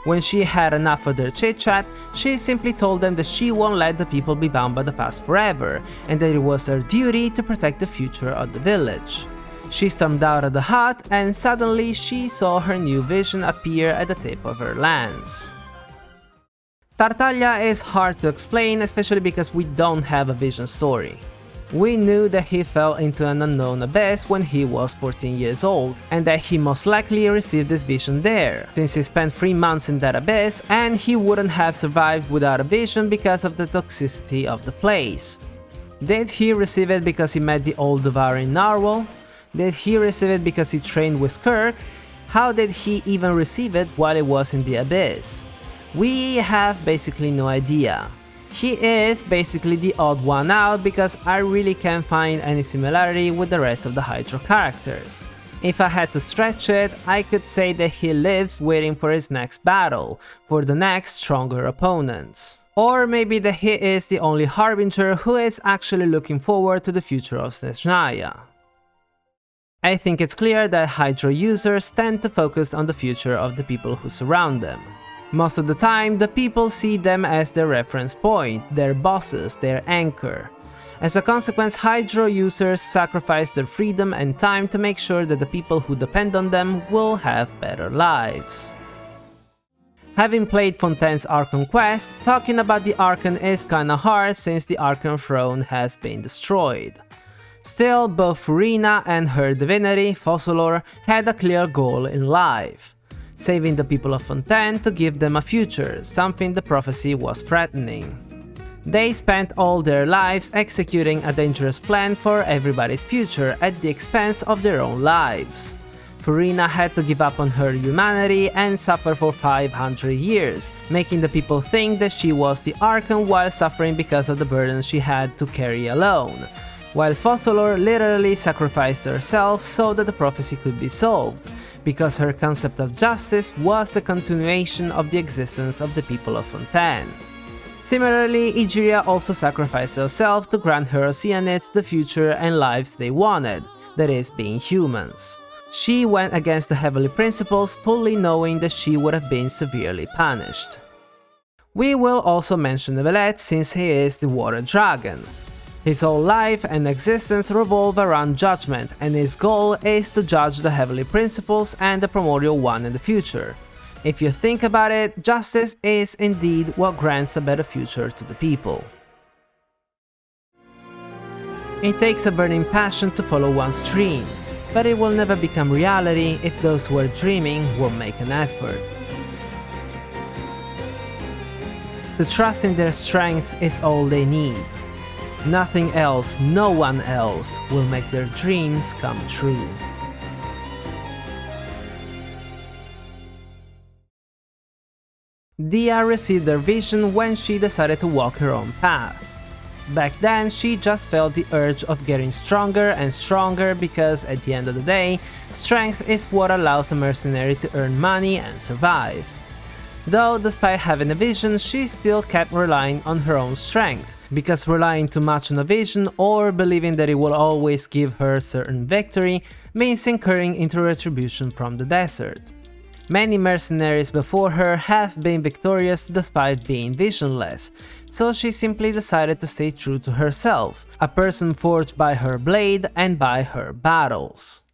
When she had enough of their chit-chat, she simply told them that she won't let the people be bound by the past forever, and that it was her duty to protect the future of the village. She stormed out of the hut, and suddenly she saw her new vision appear at the tip of her lance. Tartaglia is hard to explain, especially because we don't have a vision story. We knew that he fell into an unknown abyss when he was 14 years old, and that he most likely received this vision there, since he spent 3 months in that abyss and he wouldn't have survived without a vision because of the toxicity of the place. Did he receive it because he met the old devouring narwhal? Did he receive it because he trained with Kirk? How did he even receive it while he was in the abyss? We have basically no idea. He is basically the odd one out because I really can't find any similarity with the rest of the Hydro characters. If I had to stretch it, I could say that he lives waiting for his next battle, for the next stronger opponents. Or maybe that he is the only Harbinger who is actually looking forward to the future of Snezhnaya. I think it's clear that Hydro users tend to focus on the future of the people who surround them. Most of the time, the people see them as their reference point, their bosses, their anchor. As a consequence, Hydro users sacrifice their freedom and time to make sure that the people who depend on them will have better lives. Having played Fontaine's Archon quest, talking about the Archon is kinda hard since the Archon throne has been destroyed. Still, both Furina and her divinity, Fossolor, had a clear goal in life: saving the people of Fontaine to give them a future, something the prophecy was threatening. They spent all their lives executing a dangerous plan for everybody's future at the expense of their own lives. Furina had to give up on her humanity and suffer for 500 years, making the people think that she was the Archon while suffering because of the burden she had to carry alone, while Fossolor literally sacrificed herself so that the prophecy could be solved, because her concept of justice was the continuation of the existence of the people of Fontaine. Similarly, Egeria also sacrificed herself to grant her Oceanids the future and lives they wanted, that is, being humans. She went against the Heavenly Principles, fully knowing that she would have been severely punished. We will also mention Nevelet since he is the Water Dragon. His whole life and existence revolve around judgment, and his goal is to judge the Heavenly Principles and the Primordial One in the future. If you think about it, justice is indeed what grants a better future to the people. It takes a burning passion to follow one's dream, but it will never become reality if those who are dreaming will make an effort. To trust in their strength is all they need. Nothing else, no one else, will make their dreams come true. Dia received her vision when she decided to walk her own path. Back then, she just felt the urge of getting stronger and stronger because, at the end of the day, strength is what allows a mercenary to earn money and survive. Though, despite having a vision, she still kept relying on her own strength, because relying too much on a vision or believing that it will always give her certain victory means incurring into retribution from the desert. Many mercenaries before her have been victorious despite being visionless, so she simply decided to stay true to herself, a person forged by her blade and by her battles.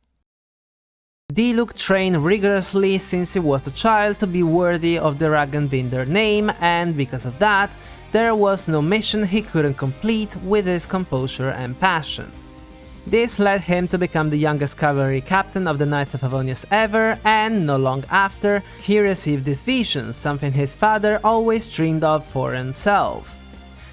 Diluc trained rigorously since he was a child to be worthy of the Ragnvinder name, and because of that, there was no mission he couldn't complete with his composure and passion. This led him to become the youngest cavalry captain of the Knights of Favonius ever, and not long after, he received this vision, something his father always dreamed of for himself.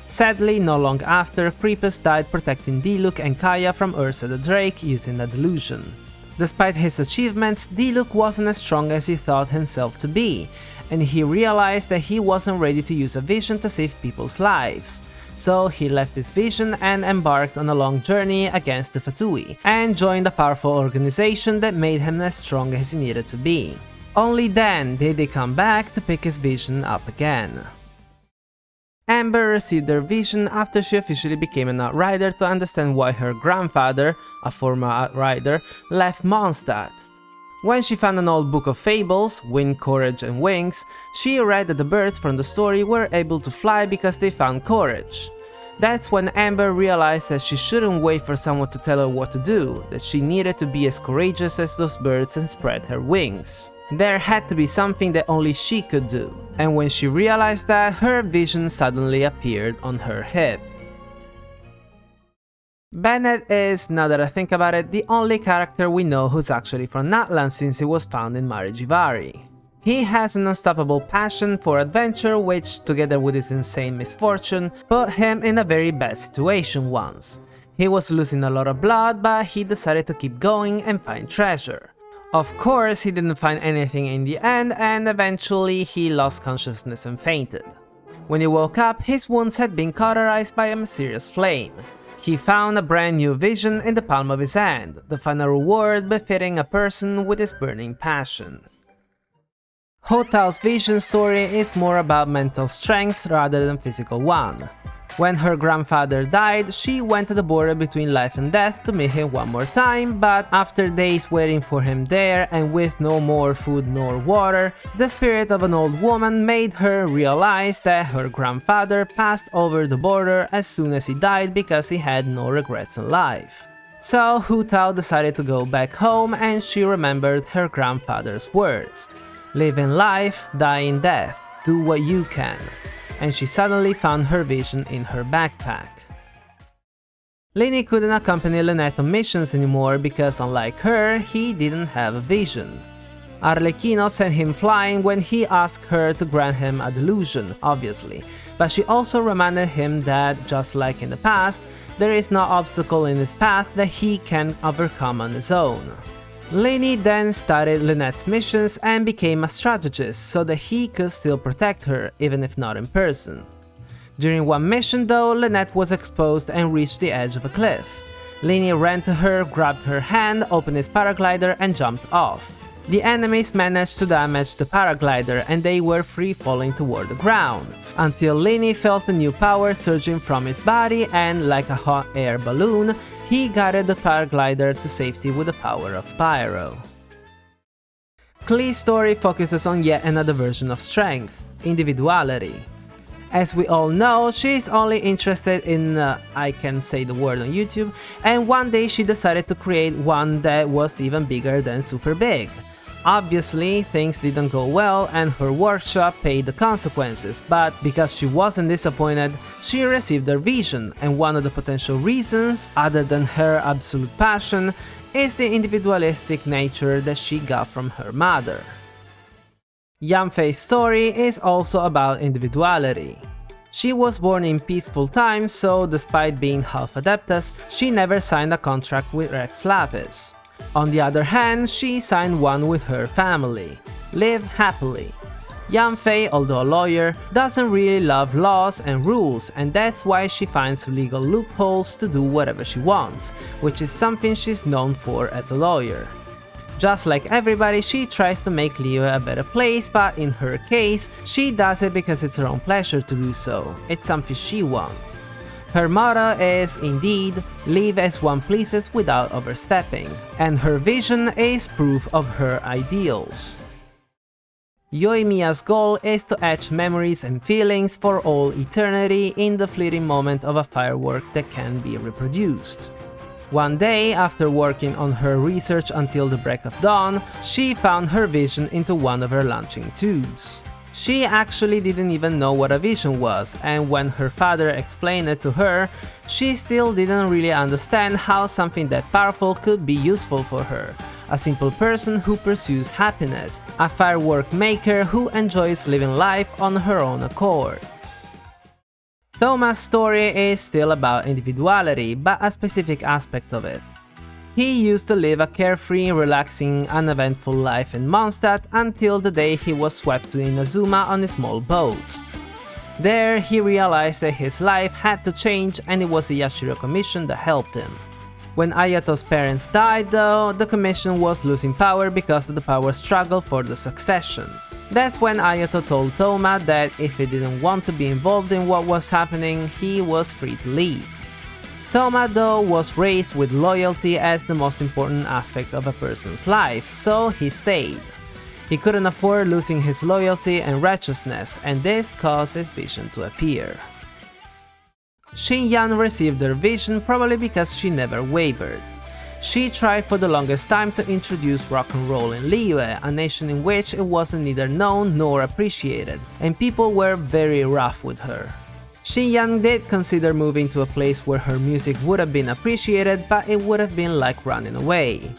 Sadly, not long after, Priepus died protecting Diluc and Kaya from Ursa the Drake using a delusion. Despite his achievements, Diluc wasn't as strong as he thought himself to be, and he realized that he wasn't ready to use a vision to save people's lives. So he left his vision and embarked on a long journey against the Fatui, and joined a powerful organization that made him as strong as he needed to be. Only then did he come back to pick his vision up again. Amber received her vision after she officially became an Outrider to understand why her grandfather, a former Outrider, left Mondstadt. When she found an old book of fables, Wind, Courage and Wings, she read that the birds from the story were able to fly because they found courage. That's when Amber realized that she shouldn't wait for someone to tell her what to do, that she needed to be as courageous as those birds and spread her wings. There had to be something that only she could do, and when she realized that, her vision suddenly appeared on her hip. Bennett is, now that I think about it, the only character we know who's actually from Natlan since he was found in Marijivari. He has an unstoppable passion for adventure which, together with his insane misfortune, put him in a very bad situation once. He was losing a lot of blood, but he decided to keep going and find treasure. Of course, he didn't find anything in the end, and eventually he lost consciousness and fainted. When he woke up, his wounds had been cauterized by a mysterious flame. He found a brand new vision in the palm of his hand, the final reward befitting a person with his burning passion. Hotao's vision story is more about mental strength rather than physical one. When her grandfather died, she went to the border between life and death to meet him one more time, but after days waiting for him there and with no more food nor water, the spirit of an old woman made her realize that her grandfather passed over the border as soon as he died because he had no regrets in life. So Hotao decided to go back home, and she remembered her grandfather's words: "Live in life, die in death, do what you can." And she suddenly found her vision in her backpack. Lini couldn't accompany Lynette on missions anymore because, unlike her, he didn't have a vision. Arlecchino sent him flying when he asked her to grant him a delusion, obviously, but she also reminded him that, just like in the past, there is no obstacle in his path that he can overcome on his own. Lini then studied Lynette's missions and became a strategist so that he could still protect her, even if not in person. During one mission though, Lynette was exposed and reached the edge of a cliff. Lini ran to her, grabbed her hand, opened his paraglider and jumped off. The enemies managed to damage the paraglider and they were free falling toward the ground, until Lini felt a new power surging from his body and, like a hot air balloon, he guided the paraglider to safety with the power of Pyro. Klee's story focuses on yet another version of strength, individuality. As we all know, she is only interested in, I can say the word on YouTube, and one day she decided to create one that was even bigger than super big. Obviously, things didn't go well and her workshop paid the consequences, but because she wasn't disappointed, she received her vision, and one of the potential reasons, other than her absolute passion, is the individualistic nature that she got from her mother. Yanfei's story is also about individuality. She was born in peaceful times, so despite being half Adeptus, she never signed a contract with Rex Lapis. On the other hand, she signed one with her family: live happily. Yanfei, although a lawyer, doesn't really love laws and rules, and that's why she finds legal loopholes to do whatever she wants, which is something she's known for as a lawyer. Just like everybody, she tries to make Liyue a better place, but in her case, she does it because it's her own pleasure to do so. It's something she wants. Her motto is, indeed, live as one pleases without overstepping, and her vision is proof of her ideals. Yoimiya's goal is to etch memories and feelings for all eternity in the fleeting moment of a firework that can be reproduced. One day, after working on her research until the break of dawn, she found her vision into one of her launching tubes. She actually didn't even know what a vision was, and when her father explained it to her, she still didn't really understand how something that powerful could be useful for her. A simple person who pursues happiness, a firework maker who enjoys living life on her own accord. Thoma's story is still about individuality, but a specific aspect of it. He used to live a carefree, relaxing, uneventful life in Mondstadt until the day he was swept to Inazuma on a small boat. There, he realized that his life had to change, and it was the Yashiro Commission that helped him. When Ayato's parents died though, the commission was losing power because of the power struggle for the succession. That's when Ayato told Thoma that if he didn't want to be involved in what was happening, he was free to leave. Thoma though was raised with loyalty as the most important aspect of a person's life, so he stayed. He couldn't afford losing his loyalty and righteousness, and this caused his vision to appear. Xinyan received her vision probably because she never wavered. She tried for the longest time to introduce rock and roll in Liyue, a nation in which it wasn't neither known nor appreciated, and people were very rough with her. Xinyan did consider moving to a place where her music would have been appreciated, but it would have been like running away.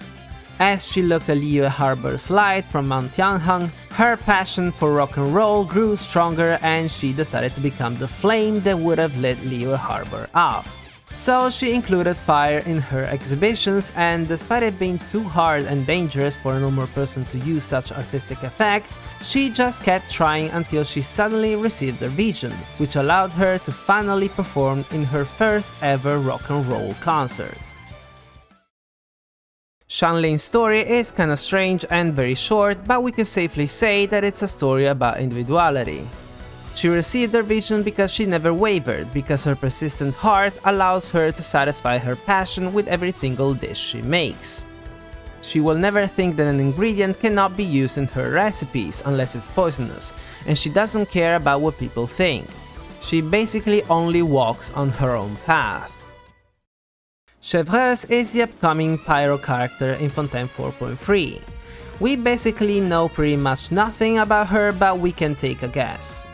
As she looked at Liyue Harbor's light from Mount Tianheng, her passion for rock and roll grew stronger and she decided to become the flame that would have lit Liyue Harbor up. So she included fire in her exhibitions, and despite it being too hard and dangerous for a normal person to use such artistic effects, she just kept trying until she suddenly received a vision, which allowed her to finally perform in her first ever rock and roll concert. Shanlin's story is kinda strange and very short, but we can safely say that it's a story about individuality. She received her vision because she never wavered, because her persistent heart allows her to satisfy her passion with every single dish she makes. She will never think that an ingredient cannot be used in her recipes unless it's poisonous, and she doesn't care about what people think. She basically only walks on her own path. Chevreuse is the upcoming Pyro character in Fontaine 4.3. We basically know pretty much nothing about her, but we can take a guess.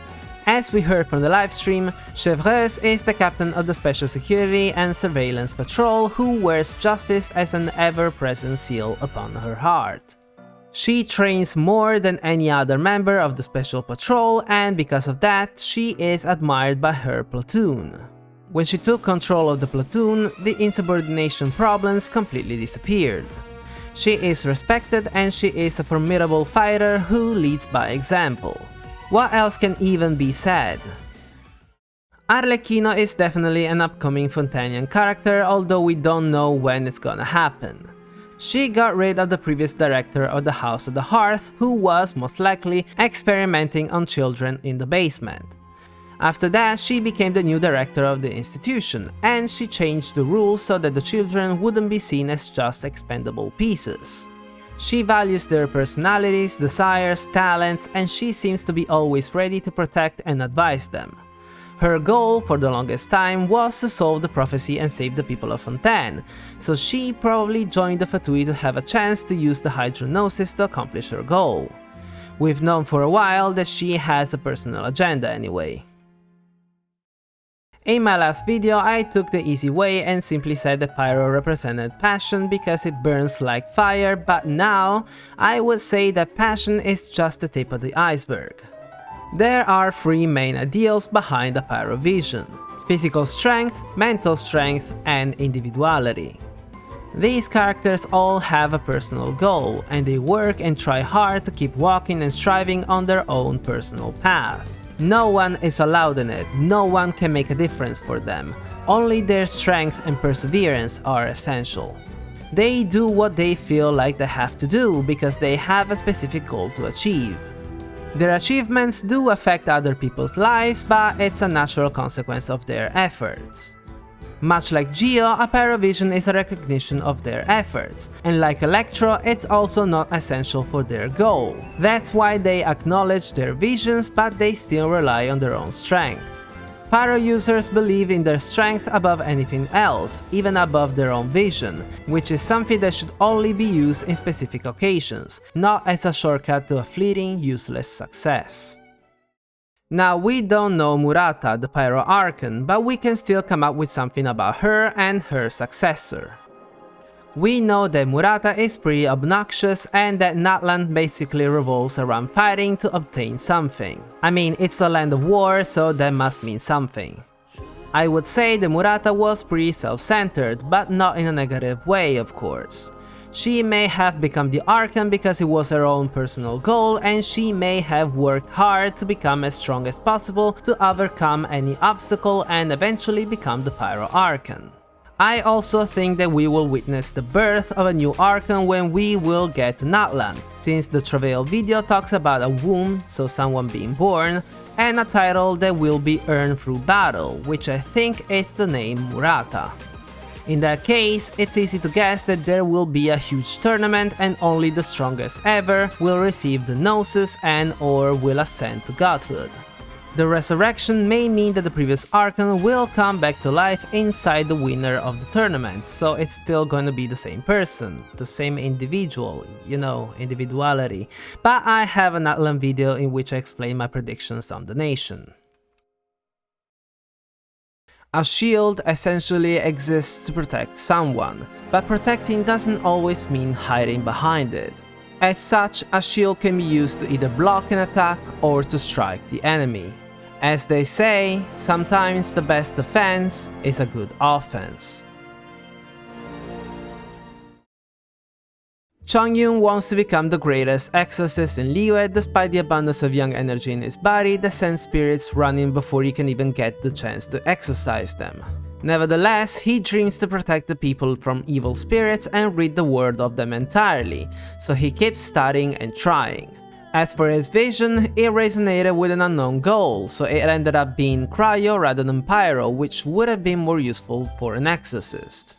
As we heard from the livestream, Chevreuse is the captain of the Special Security and Surveillance Patrol who wears justice as an ever-present seal upon her heart. She trains more than any other member of the Special Patrol, and because of that, she is admired by her platoon. When she took control of the platoon, the insubordination problems completely disappeared. She is respected and she is a formidable fighter who leads by example. What else can even be said? Arlecchino is definitely an upcoming Fontanian character, although we don't know when it's gonna happen. She got rid of the previous director of the House of the Hearth, who was most likely experimenting on children in the basement. After that, she became the new director of the institution, and she changed the rules so that the children wouldn't be seen as just expendable pieces. She values their personalities, desires, talents, and she seems to be always ready to protect and advise them. Her goal for the longest time was to solve the prophecy and save the people of Fontaine, so she probably joined the Fatui to have a chance to use the Hydronosis to accomplish her goal. We've known for a while that she has a personal agenda anyway. In my last video, I took the easy way and simply said that Pyro represented passion because it burns like fire, but now I would say that passion is just the tip of the iceberg. There are three main ideals behind the Pyro vision: physical strength, mental strength, and individuality. These characters all have a personal goal, and they work and try hard to keep walking and striving on their own personal path. No one is allowed in it, no one can make a difference for them, only their strength and perseverance are essential. They do what they feel like they have to do because they have a specific goal to achieve. Their achievements do affect other people's lives, but it's a natural consequence of their efforts. Much like Geo, a Pyrovision is a recognition of their efforts, and like Electro, it's also not essential for their goal. That's why they acknowledge their visions, but they still rely on their own strength. Pyro users believe in their strength above anything else, even above their own vision, which is something that should only be used in specific occasions, not as a shortcut to a fleeting, useless success. Now, we don't know Murata, the Pyro Archon, but we can still come up with something about her and her successor. We know that Murata is pretty obnoxious and that Natlan basically revolves around fighting to obtain something. I mean, it's the land of war, so that must mean something. I would say that Murata was pretty self-centered, but not in a negative way, of course. She may have become the Archon because it was her own personal goal, and she may have worked hard to become as strong as possible to overcome any obstacle and eventually become the Pyro Archon. I also think that we will witness the birth of a new Archon when we will get to Natlan, since the Travail video talks about a womb, so someone being born, and a title that will be earned through battle, which I think is the name Murata. In that case, it's easy to guess that there will be a huge tournament and only the strongest ever will receive the Gnosis and/or will ascend to godhood. The resurrection may mean that the previous Archon will come back to life inside the winner of the tournament, so it's still gonna be the same person, the same individual, you know, individuality. But I have an Natlan video in which I explain my predictions on the nation. A shield essentially exists to protect someone, but protecting doesn't always mean hiding behind it. As such, a shield can be used to either block an attack or to strike the enemy. As they say, sometimes the best defense is a good offense. Chongyun wants to become the greatest exorcist in Liyue despite the abundance of young energy in his body that sends spirits running before he can even get the chance to exorcise them. Nevertheless, he dreams to protect the people from evil spirits and rid the world of them entirely, so he keeps studying and trying. As for his vision, it resonated with an unknown goal, so it ended up being Cryo rather than Pyro, which would have been more useful for an exorcist.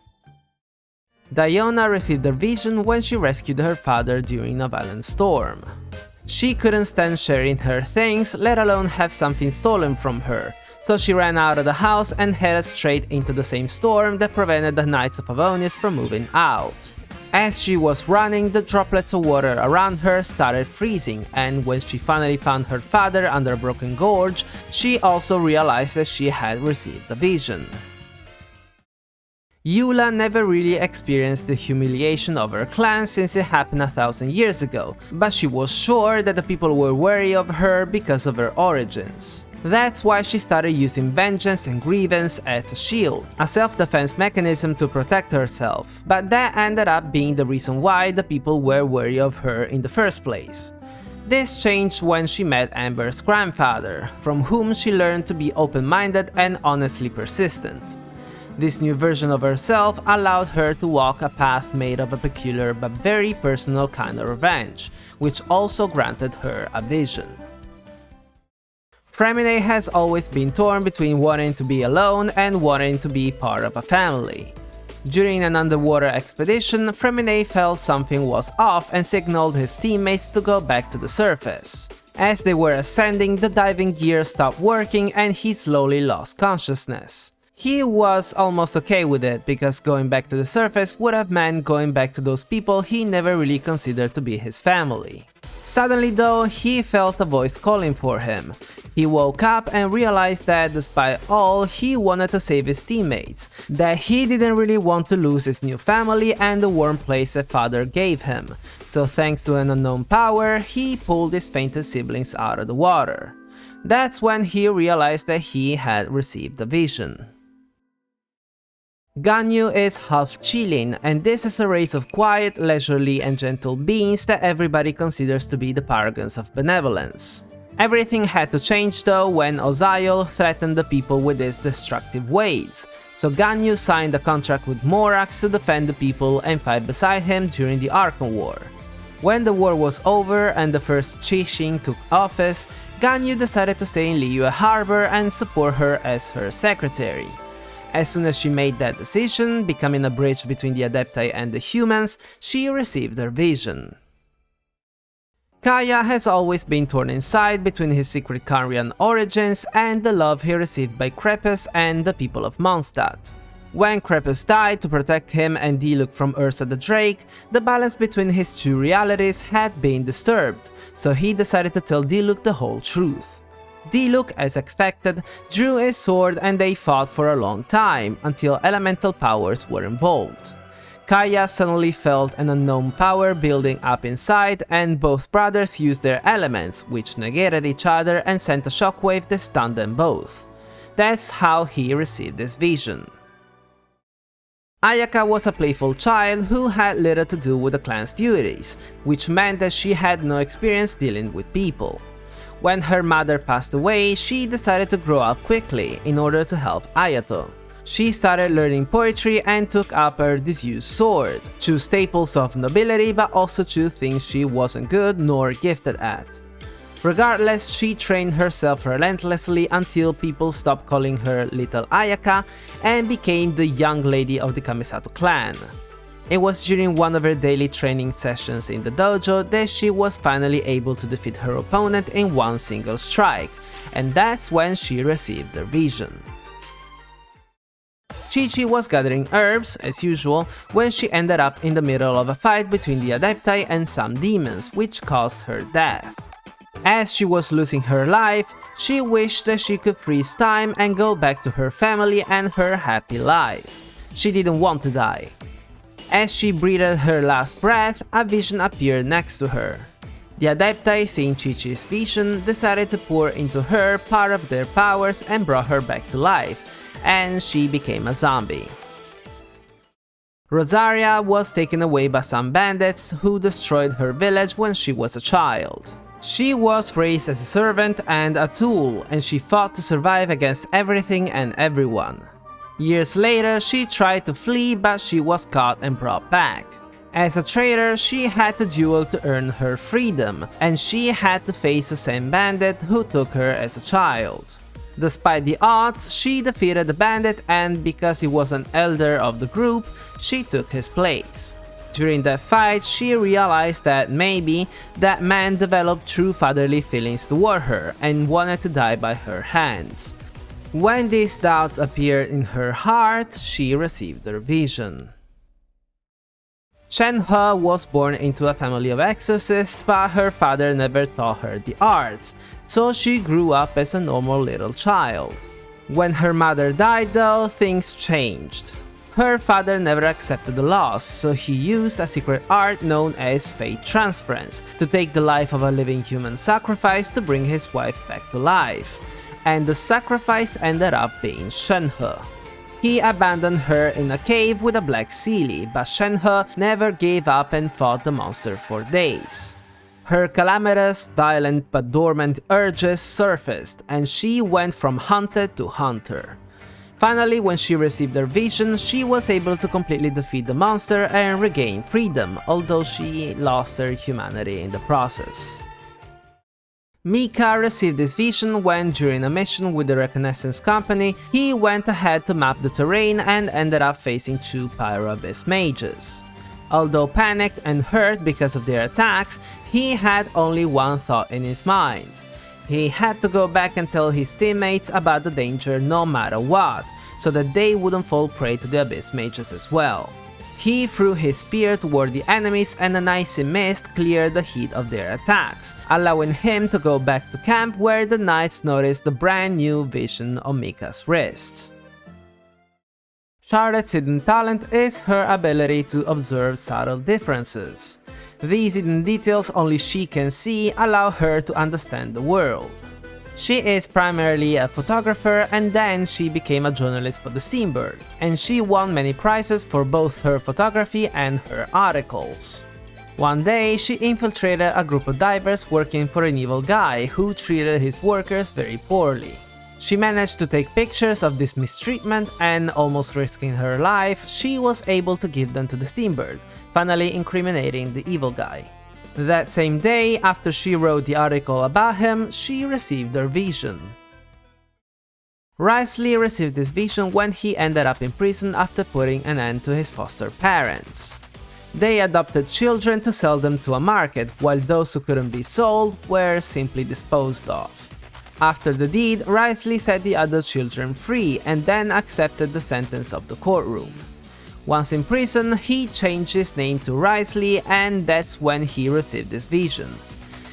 Diona received her vision when she rescued her father during a violent storm. She couldn't stand sharing her things, let alone have something stolen from her, so she ran out of the house and headed straight into the same storm that prevented the Knights of Favonius from moving out. As she was running, the droplets of water around her started freezing, and when she finally found her father under a broken gorge, she also realized that she had received a vision. Eula never really experienced the humiliation of her clan since it happened 1,000 years ago, but she was sure that the people were wary of her because of her origins. That's why she started using vengeance and grievance as a shield, a self-defense mechanism to protect herself, but that ended up being the reason why the people were wary of her in the first place. This changed when she met Amber's grandfather, from whom she learned to be open-minded and honestly persistent. This new version of herself allowed her to walk a path made of a peculiar but very personal kind of revenge, which also granted her a vision. Fremine has always been torn between wanting to be alone and wanting to be part of a family. During an underwater expedition, Fremine felt something was off and signaled his teammates to go back to the surface. As they were ascending, the diving gear stopped working and he slowly lost consciousness. He was almost okay with it, because going back to the surface would have meant going back to those people he never really considered to be his family. Suddenly though, he felt a voice calling for him. He woke up and realized that despite all, he wanted to save his teammates, that he didn't really want to lose his new family and the warm place that father gave him, so thanks to an unknown power, he pulled his fainted siblings out of the water. That's when he realized that he had received a vision. Ganyu is half Qilin, and this is a race of quiet, leisurely and gentle beings that everybody considers to be the paragons of benevolence. Everything had to change though when Ozael threatened the people with his destructive waves, so Ganyu signed a contract with Morax to defend the people and fight beside him during the Archon War. When the war was over and the first Qixing took office, Ganyu decided to stay in Liyue Harbor and support her as her secretary. As soon as she made that decision, becoming a bridge between the Adepti and the humans, she received her vision. Kaya has always been torn inside between his secret Kanrian origins and the love he received by Crepus and the people of Mondstadt. When Crepus died to protect him and Diluc from Ursa the Drake, the balance between his two realities had been disturbed, so he decided to tell Diluc the whole truth. Diluc, as expected, drew a sword and they fought for a long time, until elemental powers were involved. Kaya suddenly felt an unknown power building up inside, and both brothers used their elements, which negated each other and sent a shockwave that stunned them both. That's how he received this vision. Ayaka was a playful child who had little to do with the clan's duties, which meant that she had no experience dealing with people. When her mother passed away, she decided to grow up quickly in order to help Ayato. She started learning poetry and took up her disused sword, two staples of nobility but also two things she wasn't good nor gifted at. Regardless, she trained herself relentlessly until people stopped calling her Little Ayaka and became the young lady of the Kamisato clan. It was during one of her daily training sessions in the dojo that she was finally able to defeat her opponent in one single strike, and that's when she received her vision. Chi-Chi was gathering herbs, as usual, when she ended up in the middle of a fight between the Adepti and some demons, which caused her death. As she was losing her life, she wished that she could freeze time and go back to her family and her happy life. She didn't want to die. As she breathed her last breath, a vision appeared next to her. The Adepti, seeing Chi-Chi's vision, decided to pour into her part of their powers and brought her back to life, and she became a zombie. Rosaria was taken away by some bandits who destroyed her village when she was a child. She was raised as a servant and a tool, and she fought to survive against everything and everyone. Years later, she tried to flee, but she was caught and brought back. As a traitor, she had to duel to earn her freedom, and she had to face the same bandit who took her as a child. Despite the odds, she defeated the bandit, and because he was an elder of the group, she took his place. During that fight, she realized that maybe that man developed true fatherly feelings toward her and wanted to die by her hands. When these doubts appeared in her heart, she received her vision. Shenhe was born into a family of exorcists, but her father never taught her the arts, so she grew up as a normal little child. When her mother died though, things changed. Her father never accepted the loss, so he used a secret art known as fate transference to take the life of a living human sacrifice to bring his wife back to life. And the sacrifice ended up being Shenhe. He abandoned her in a cave with a black Seelie, but Shenhe never gave up and fought the monster for days. Her calamitous, violent but dormant urges surfaced, and she went from hunted to hunter. Finally, when she received her vision, she was able to completely defeat the monster and regain freedom, although she lost her humanity in the process. Mika received this vision when, during a mission with the Reconnaissance Company, he went ahead to map the terrain and ended up facing two Pyro Abyss mages. Although panicked and hurt because of their attacks, he had only one thought in his mind. He had to go back and tell his teammates about the danger no matter what, so that they wouldn't fall prey to the Abyss mages as well. He threw his spear toward the enemies, and an icy mist cleared the heat of their attacks, allowing him to go back to camp where the knights noticed the brand new vision on Mika's wrist. Charlotte's hidden talent is her ability to observe subtle differences. These hidden details only she can see allow her to understand the world. She is primarily a photographer, and then she became a journalist for the Steamberg, and she won many prizes for both her photography and her articles. One day, she infiltrated a group of divers working for an evil guy who treated his workers very poorly. She managed to take pictures of this mistreatment, and almost risking her life, she was able to give them to the Steamberg, finally incriminating the evil guy. That same day, after she wrote the article about him, she received her vision. Risley received this vision when he ended up in prison after putting an end to his foster parents. They adopted children to sell them to a market, while those who couldn't be sold were simply disposed of. After the deed, Risley set the other children free and then accepted the sentence of the courtroom. Once in prison, he changed his name to Risley, and that's when he received this vision.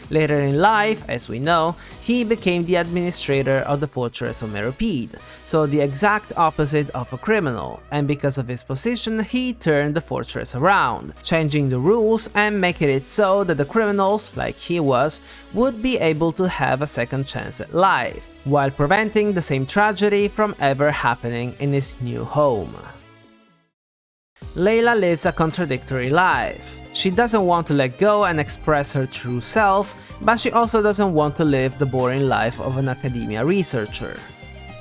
Later in life, as we know, he became the administrator of the fortress of Meropide, so the exact opposite of a criminal, and because of his position, he turned the fortress around, changing the rules and making it so that the criminals, like he was, would be able to have a second chance at life, while preventing the same tragedy from ever happening in his new home. Layla lives a contradictory life. She doesn't want to let go and express her true self, but she also doesn't want to live the boring life of an academia researcher.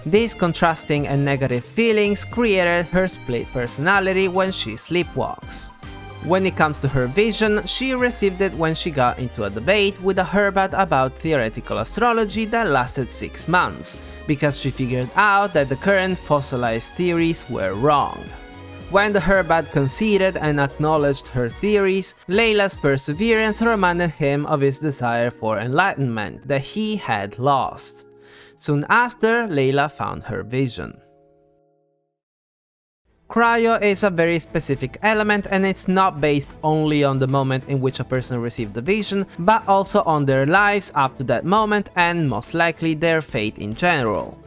These contrasting and negative feelings created her split personality when she sleepwalks. When it comes to her vision, she received it when she got into a debate with a herbat about theoretical astrology that lasted 6 months, because she figured out that the current fossilized theories were wrong. When the herbat conceded and acknowledged her theories, Layla's perseverance reminded him of his desire for enlightenment that he had lost. Soon after, Layla found her vision. Cryo is a very specific element and it's not based only on the moment in which a person received the vision, but also on their lives up to that moment and most likely their fate in general.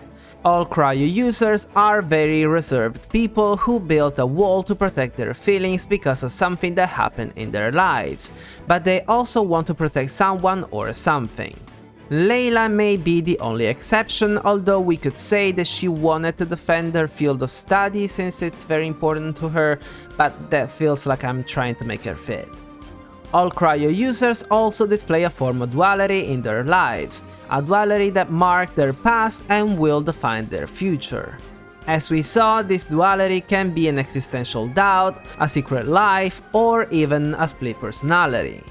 All Cryo users are very reserved people who built a wall to protect their feelings because of something that happened in their lives, but they also want to protect someone or something. Layla may be the only exception, although we could say that she wanted to defend her field of study since it's very important to her, but that feels like I'm trying to make her fit. All Cryo users also display a form of duality in their lives, a duality that marked their past and will define their future. As we saw, this duality can be an existential doubt, a secret life, or even a split personality.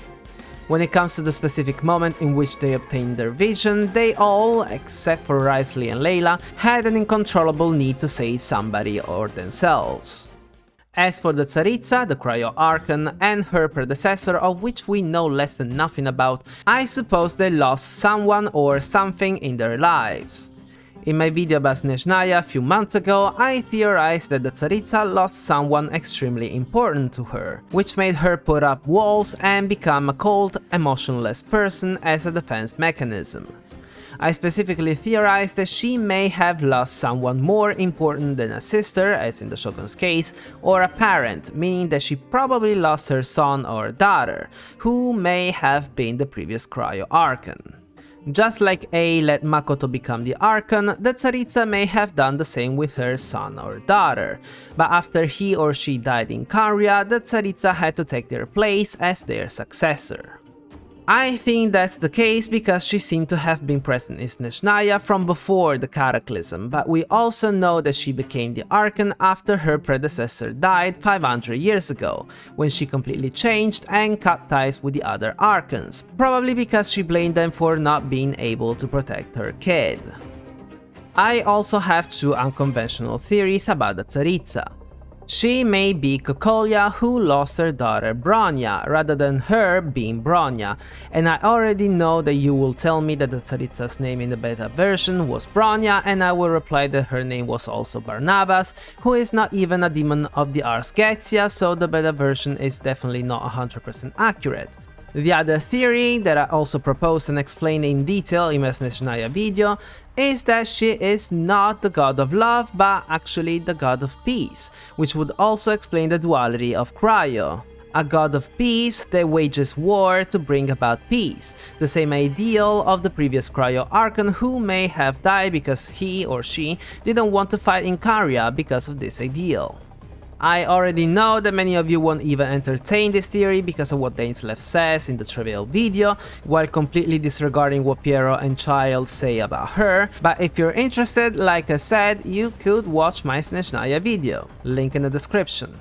When it comes to the specific moment in which they obtained their vision, they all, except for Risley and Layla, had an uncontrollable need to save somebody or themselves. As for the Tsaritsa, the Cryo Archon, and her predecessor, of which we know less than nothing about, I suppose they lost someone or something in their lives. In my video about Snezhnaya a few months ago, I theorized that the Tsaritsa lost someone extremely important to her, which made her put up walls and become a cold, emotionless person as a defense mechanism. I specifically theorized that she may have lost someone more important than a sister, as in the Shogun's case, or a parent, meaning that she probably lost her son or daughter, who may have been the previous Cryo Archon. Just like A let Makoto become the Archon, the Tsaritsa may have done the same with her son or daughter, but after he or she died in Kariya, the Tsaritsa had to take their place as their successor. I think that's the case because she seemed to have been present in Snezhnaya from before the Cataclysm, but we also know that she became the Archon after her predecessor died 500 years ago, when she completely changed and cut ties with the other Archons, probably because she blamed them for not being able to protect her kid. I also have two unconventional theories about the Tsaritsa. She may be Kokolya who lost her daughter Bronya, rather than her being Bronya, and I already know that you will tell me that the Tsaritsa's name in the beta version was Bronya, and I will reply that her name was also Barnabas, who is not even a demon of the Ars Goetia, so the beta version is definitely not 100% accurate. The other theory that I also proposed and explained in detail in my Snezhnaya video is that she is not the god of love, but actually the god of peace, which would also explain the duality of Cryo. A god of peace that wages war to bring about peace, the same ideal of the previous Cryo Archon who may have died because he or she didn't want to fight in Kariya because of this ideal. I already know that many of you won't even entertain this theory because of what Dainslev says in the Travail video, while completely disregarding what Piero and Child say about her, but if you're interested, like I said, you could watch my Snezhnaya video, link in the description.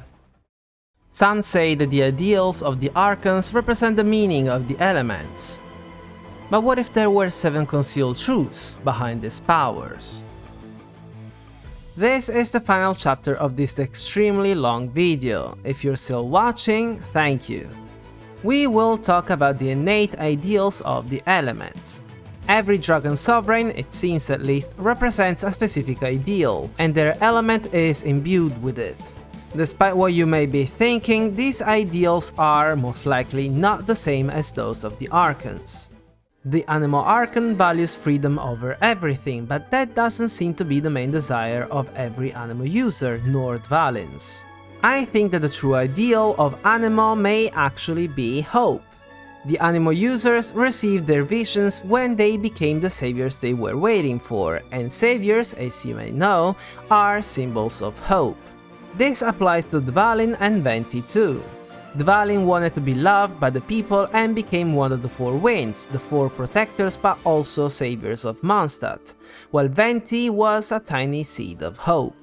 Some say that the ideals of the Archons represent the meaning of the elements. But what if there were 7 concealed truths behind these powers? This is the final chapter of this extremely long video. If you're still watching, thank you. We will talk about the innate ideals of the elements. Every Dragon Sovereign, it seems at least, represents a specific ideal, and their element is imbued with it. Despite what you may be thinking, these ideals are most likely not the same as those of the Archons. The Anemo Archon values freedom over everything, but that doesn't seem to be the main desire of every Anemo user, nor Dvalin's. I think that the true ideal of Anemo may actually be hope. The Anemo users received their visions when they became the saviors they were waiting for, and saviors, as you may know, are symbols of hope. This applies to Dvalin and Venti too. Dvalin wanted to be loved by the people and became one of the 4 winds, the 4 protectors but also saviors of Mondstadt, while Venti was a tiny seed of hope.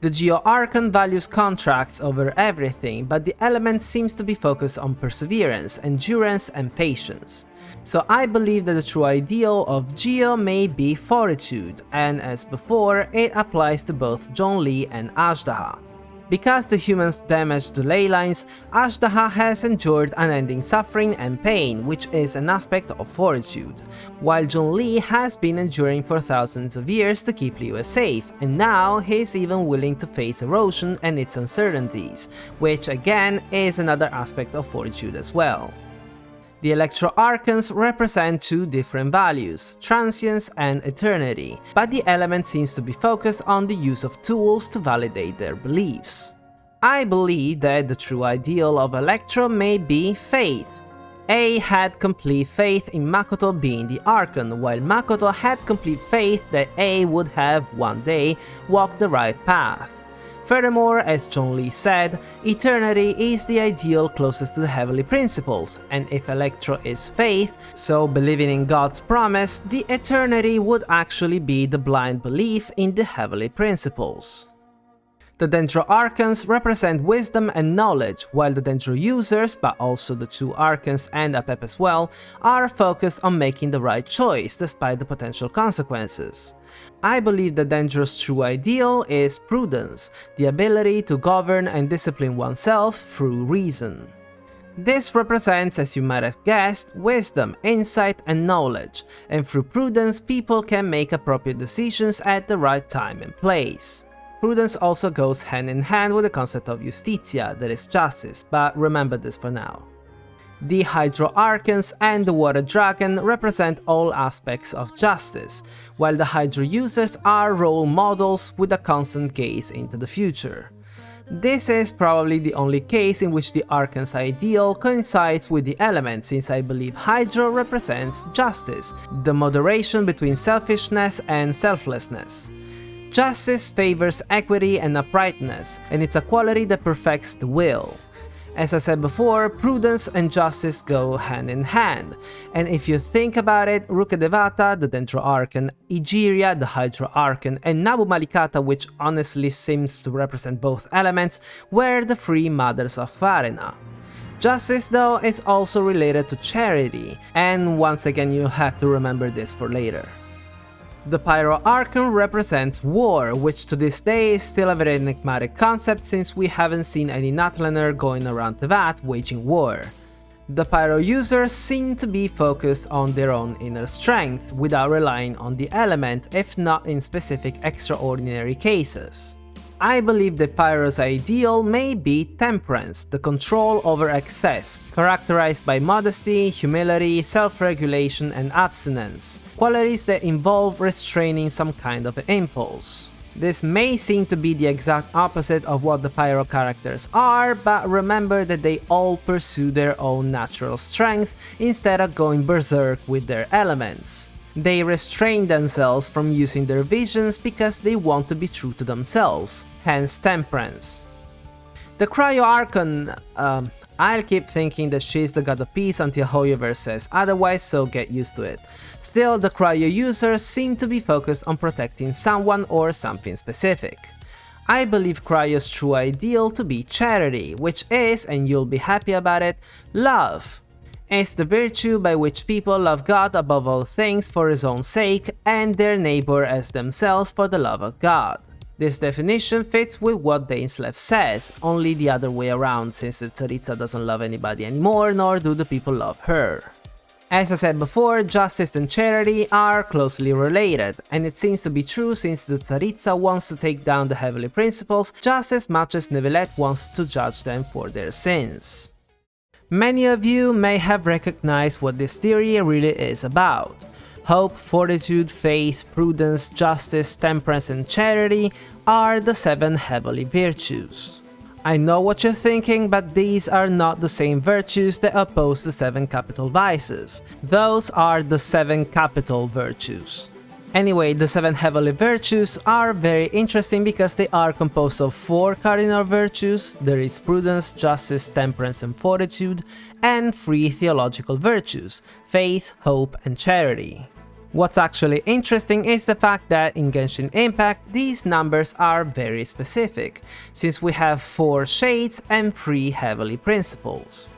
The Geo Archon values contracts over everything, but the element seems to be focused on perseverance, endurance and patience. So I believe that the true ideal of Geo may be fortitude, and as before, it applies to both Zhongli and Azhdaha. Because the humans damaged the ley lines, Ashtaha has endured unending suffering and pain, which is an aspect of fortitude, while Zhongli has been enduring for thousands of years to keep Liyue safe, and now he's even willing to face erosion and its uncertainties, which again is another aspect of fortitude as well. The Electro Archons represent two different values, transience and eternity, but the element seems to be focused on the use of tools to validate their beliefs. I believe that the true ideal of Electro may be faith. A had complete faith in Makoto being the Archon, while Makoto had complete faith that A would have one day walked the right path. Furthermore, as Zhongli said, eternity is the ideal closest to the heavenly principles, and if Electro is faith, so believing in God's promise, the eternity would actually be the blind belief in the heavenly principles. The Dendro Archons represent wisdom and knowledge, while the Dendro users, but also the two Archons and Apep as well, are focused on making the right choice despite the potential consequences. I believe that Dendro's true ideal is prudence, the ability to govern and discipline oneself through reason. This represents, as you might have guessed, wisdom, insight and knowledge, and through prudence people can make appropriate decisions at the right time and place. Prudence also goes hand in hand with the concept of justitia, that is justice, but remember this for now. The Hydro Archons and the Water Dragon represent all aspects of justice, while the Hydro users are role models with a constant gaze into the future. This is probably the only case in which the Archon's ideal coincides with the element, since I believe Hydro represents justice, the moderation between selfishness and selflessness. Justice favors equity and uprightness, and it's a quality that perfects the will. As I said before, prudence and justice go hand in hand, and if you think about it, Rukkhadevata, the Dendro Archon, Ijiria, the Hydro Archon, and Nabu Malikata, which honestly seems to represent both elements, were the three mothers of Varena. Justice, though, is also related to charity, and once again you have to remember this for later. The Pyro Archon represents war, which to this day is still a very enigmatic concept since we haven't seen any Natlaner going around Tevat waging war. The Pyro users seem to be focused on their own inner strength, without relying on the element, if not in specific extraordinary cases. I believe that Pyro's ideal may be temperance, the control over excess, characterized by modesty, humility, self-regulation and abstinence, qualities that involve restraining some kind of impulse. This may seem to be the exact opposite of what the Pyro characters are, but remember that they all pursue their own natural strength instead of going berserk with their elements. They restrain themselves from using their visions because they want to be true to themselves, hence temperance. The Cryo Archon, I'll keep thinking that she's the god of peace until Hoyoverse says otherwise, so get used to it. Still, the Cryo users seem to be focused on protecting someone or something specific. I believe Cryo's true ideal to be charity, which is, and you'll be happy about it, love. It's the virtue by which people love God above all things for his own sake and their neighbor as themselves for the love of God. This definition fits with what Dainslev says, only the other way around since the Tsaritsa doesn't love anybody anymore, nor do the people love her. As I said before, justice and charity are closely related, and it seems to be true since the Tsaritsa wants to take down the heavenly principles just as much as Neuvillette wants to judge them for their sins. Many of you may have recognized what this theory really is about. Hope, fortitude, faith, prudence, justice, temperance and charity are the 7 heavenly virtues. I know what you're thinking, but these are not the same virtues that oppose the 7 capital vices. Those are the 7 capital virtues. Anyway, the 7 heavenly virtues are very interesting because they are composed of 4 cardinal virtues. There is prudence, justice, temperance and fortitude, and 3 theological virtues, faith, hope and charity. What's actually interesting is the fact that in Genshin Impact these numbers are very specific, since we have 4 shades and 3 heavenly principles.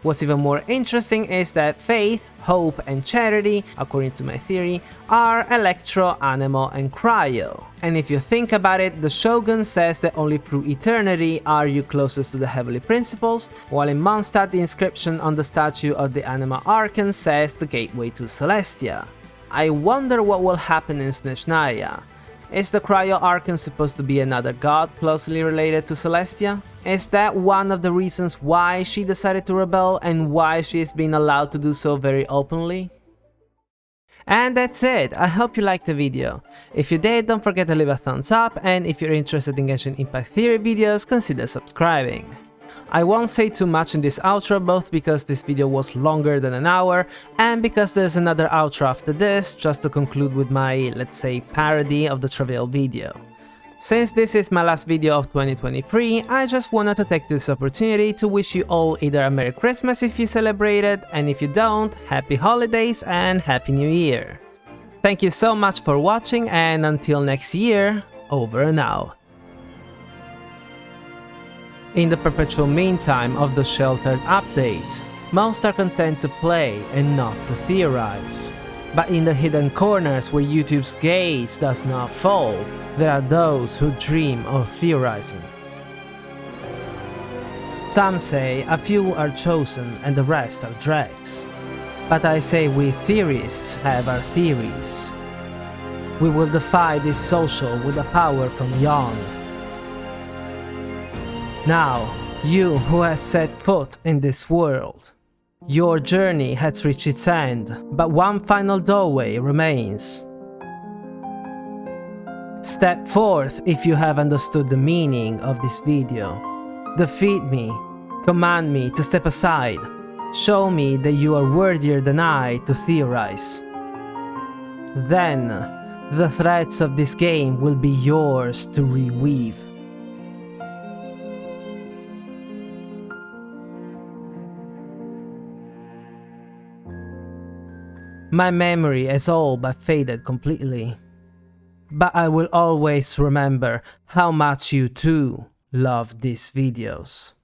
What's even more interesting is that faith, hope, and charity, according to my theory, are Electro, Anemo, and Cryo. And if you think about it, the Shogun says that only through eternity are you closest to the heavenly principles, while in Mondstadt the inscription on the statue of the Anemo Archons says the gateway to Celestia. I wonder what will happen in Snezhnaya. Is the Cryo Archon supposed to be another god closely related to Celestia? Is that one of the reasons why she decided to rebel and why she is being allowed to do so very openly? And that's it, I hope you liked the video. If you did, don't forget to leave a thumbs up, and if you're interested in Genshin Impact Theory videos, consider subscribing. I won't say too much in this outro, both because this video was longer than an hour, and because there's another outro after this, just to conclude with my, let's say, parody of the Travail video. Since this is my last video of 2023, I just wanted to take this opportunity to wish you all either a Merry Christmas if you celebrate it, and if you don't, Happy Holidays and Happy New Year. Thank you so much for watching, and until next year, over and out. In the perpetual meantime of the sheltered update, most are content to play and not to theorize. But in the hidden corners where YouTube's gaze does not fall, there are those who dream of theorizing. Some say a few are chosen and the rest are dregs. But I say we theorists have our theories. We will defy this social with a power from beyond. Now, you who has set foot in this world, your journey has reached its end, but one final doorway remains. Step forth if you have understood the meaning of this video. Defeat me, command me to step aside, show me that you are worthier than I to theorize. Then, the threads of this game will be yours to reweave. My memory has all but faded completely, but I will always remember how much you too love these videos.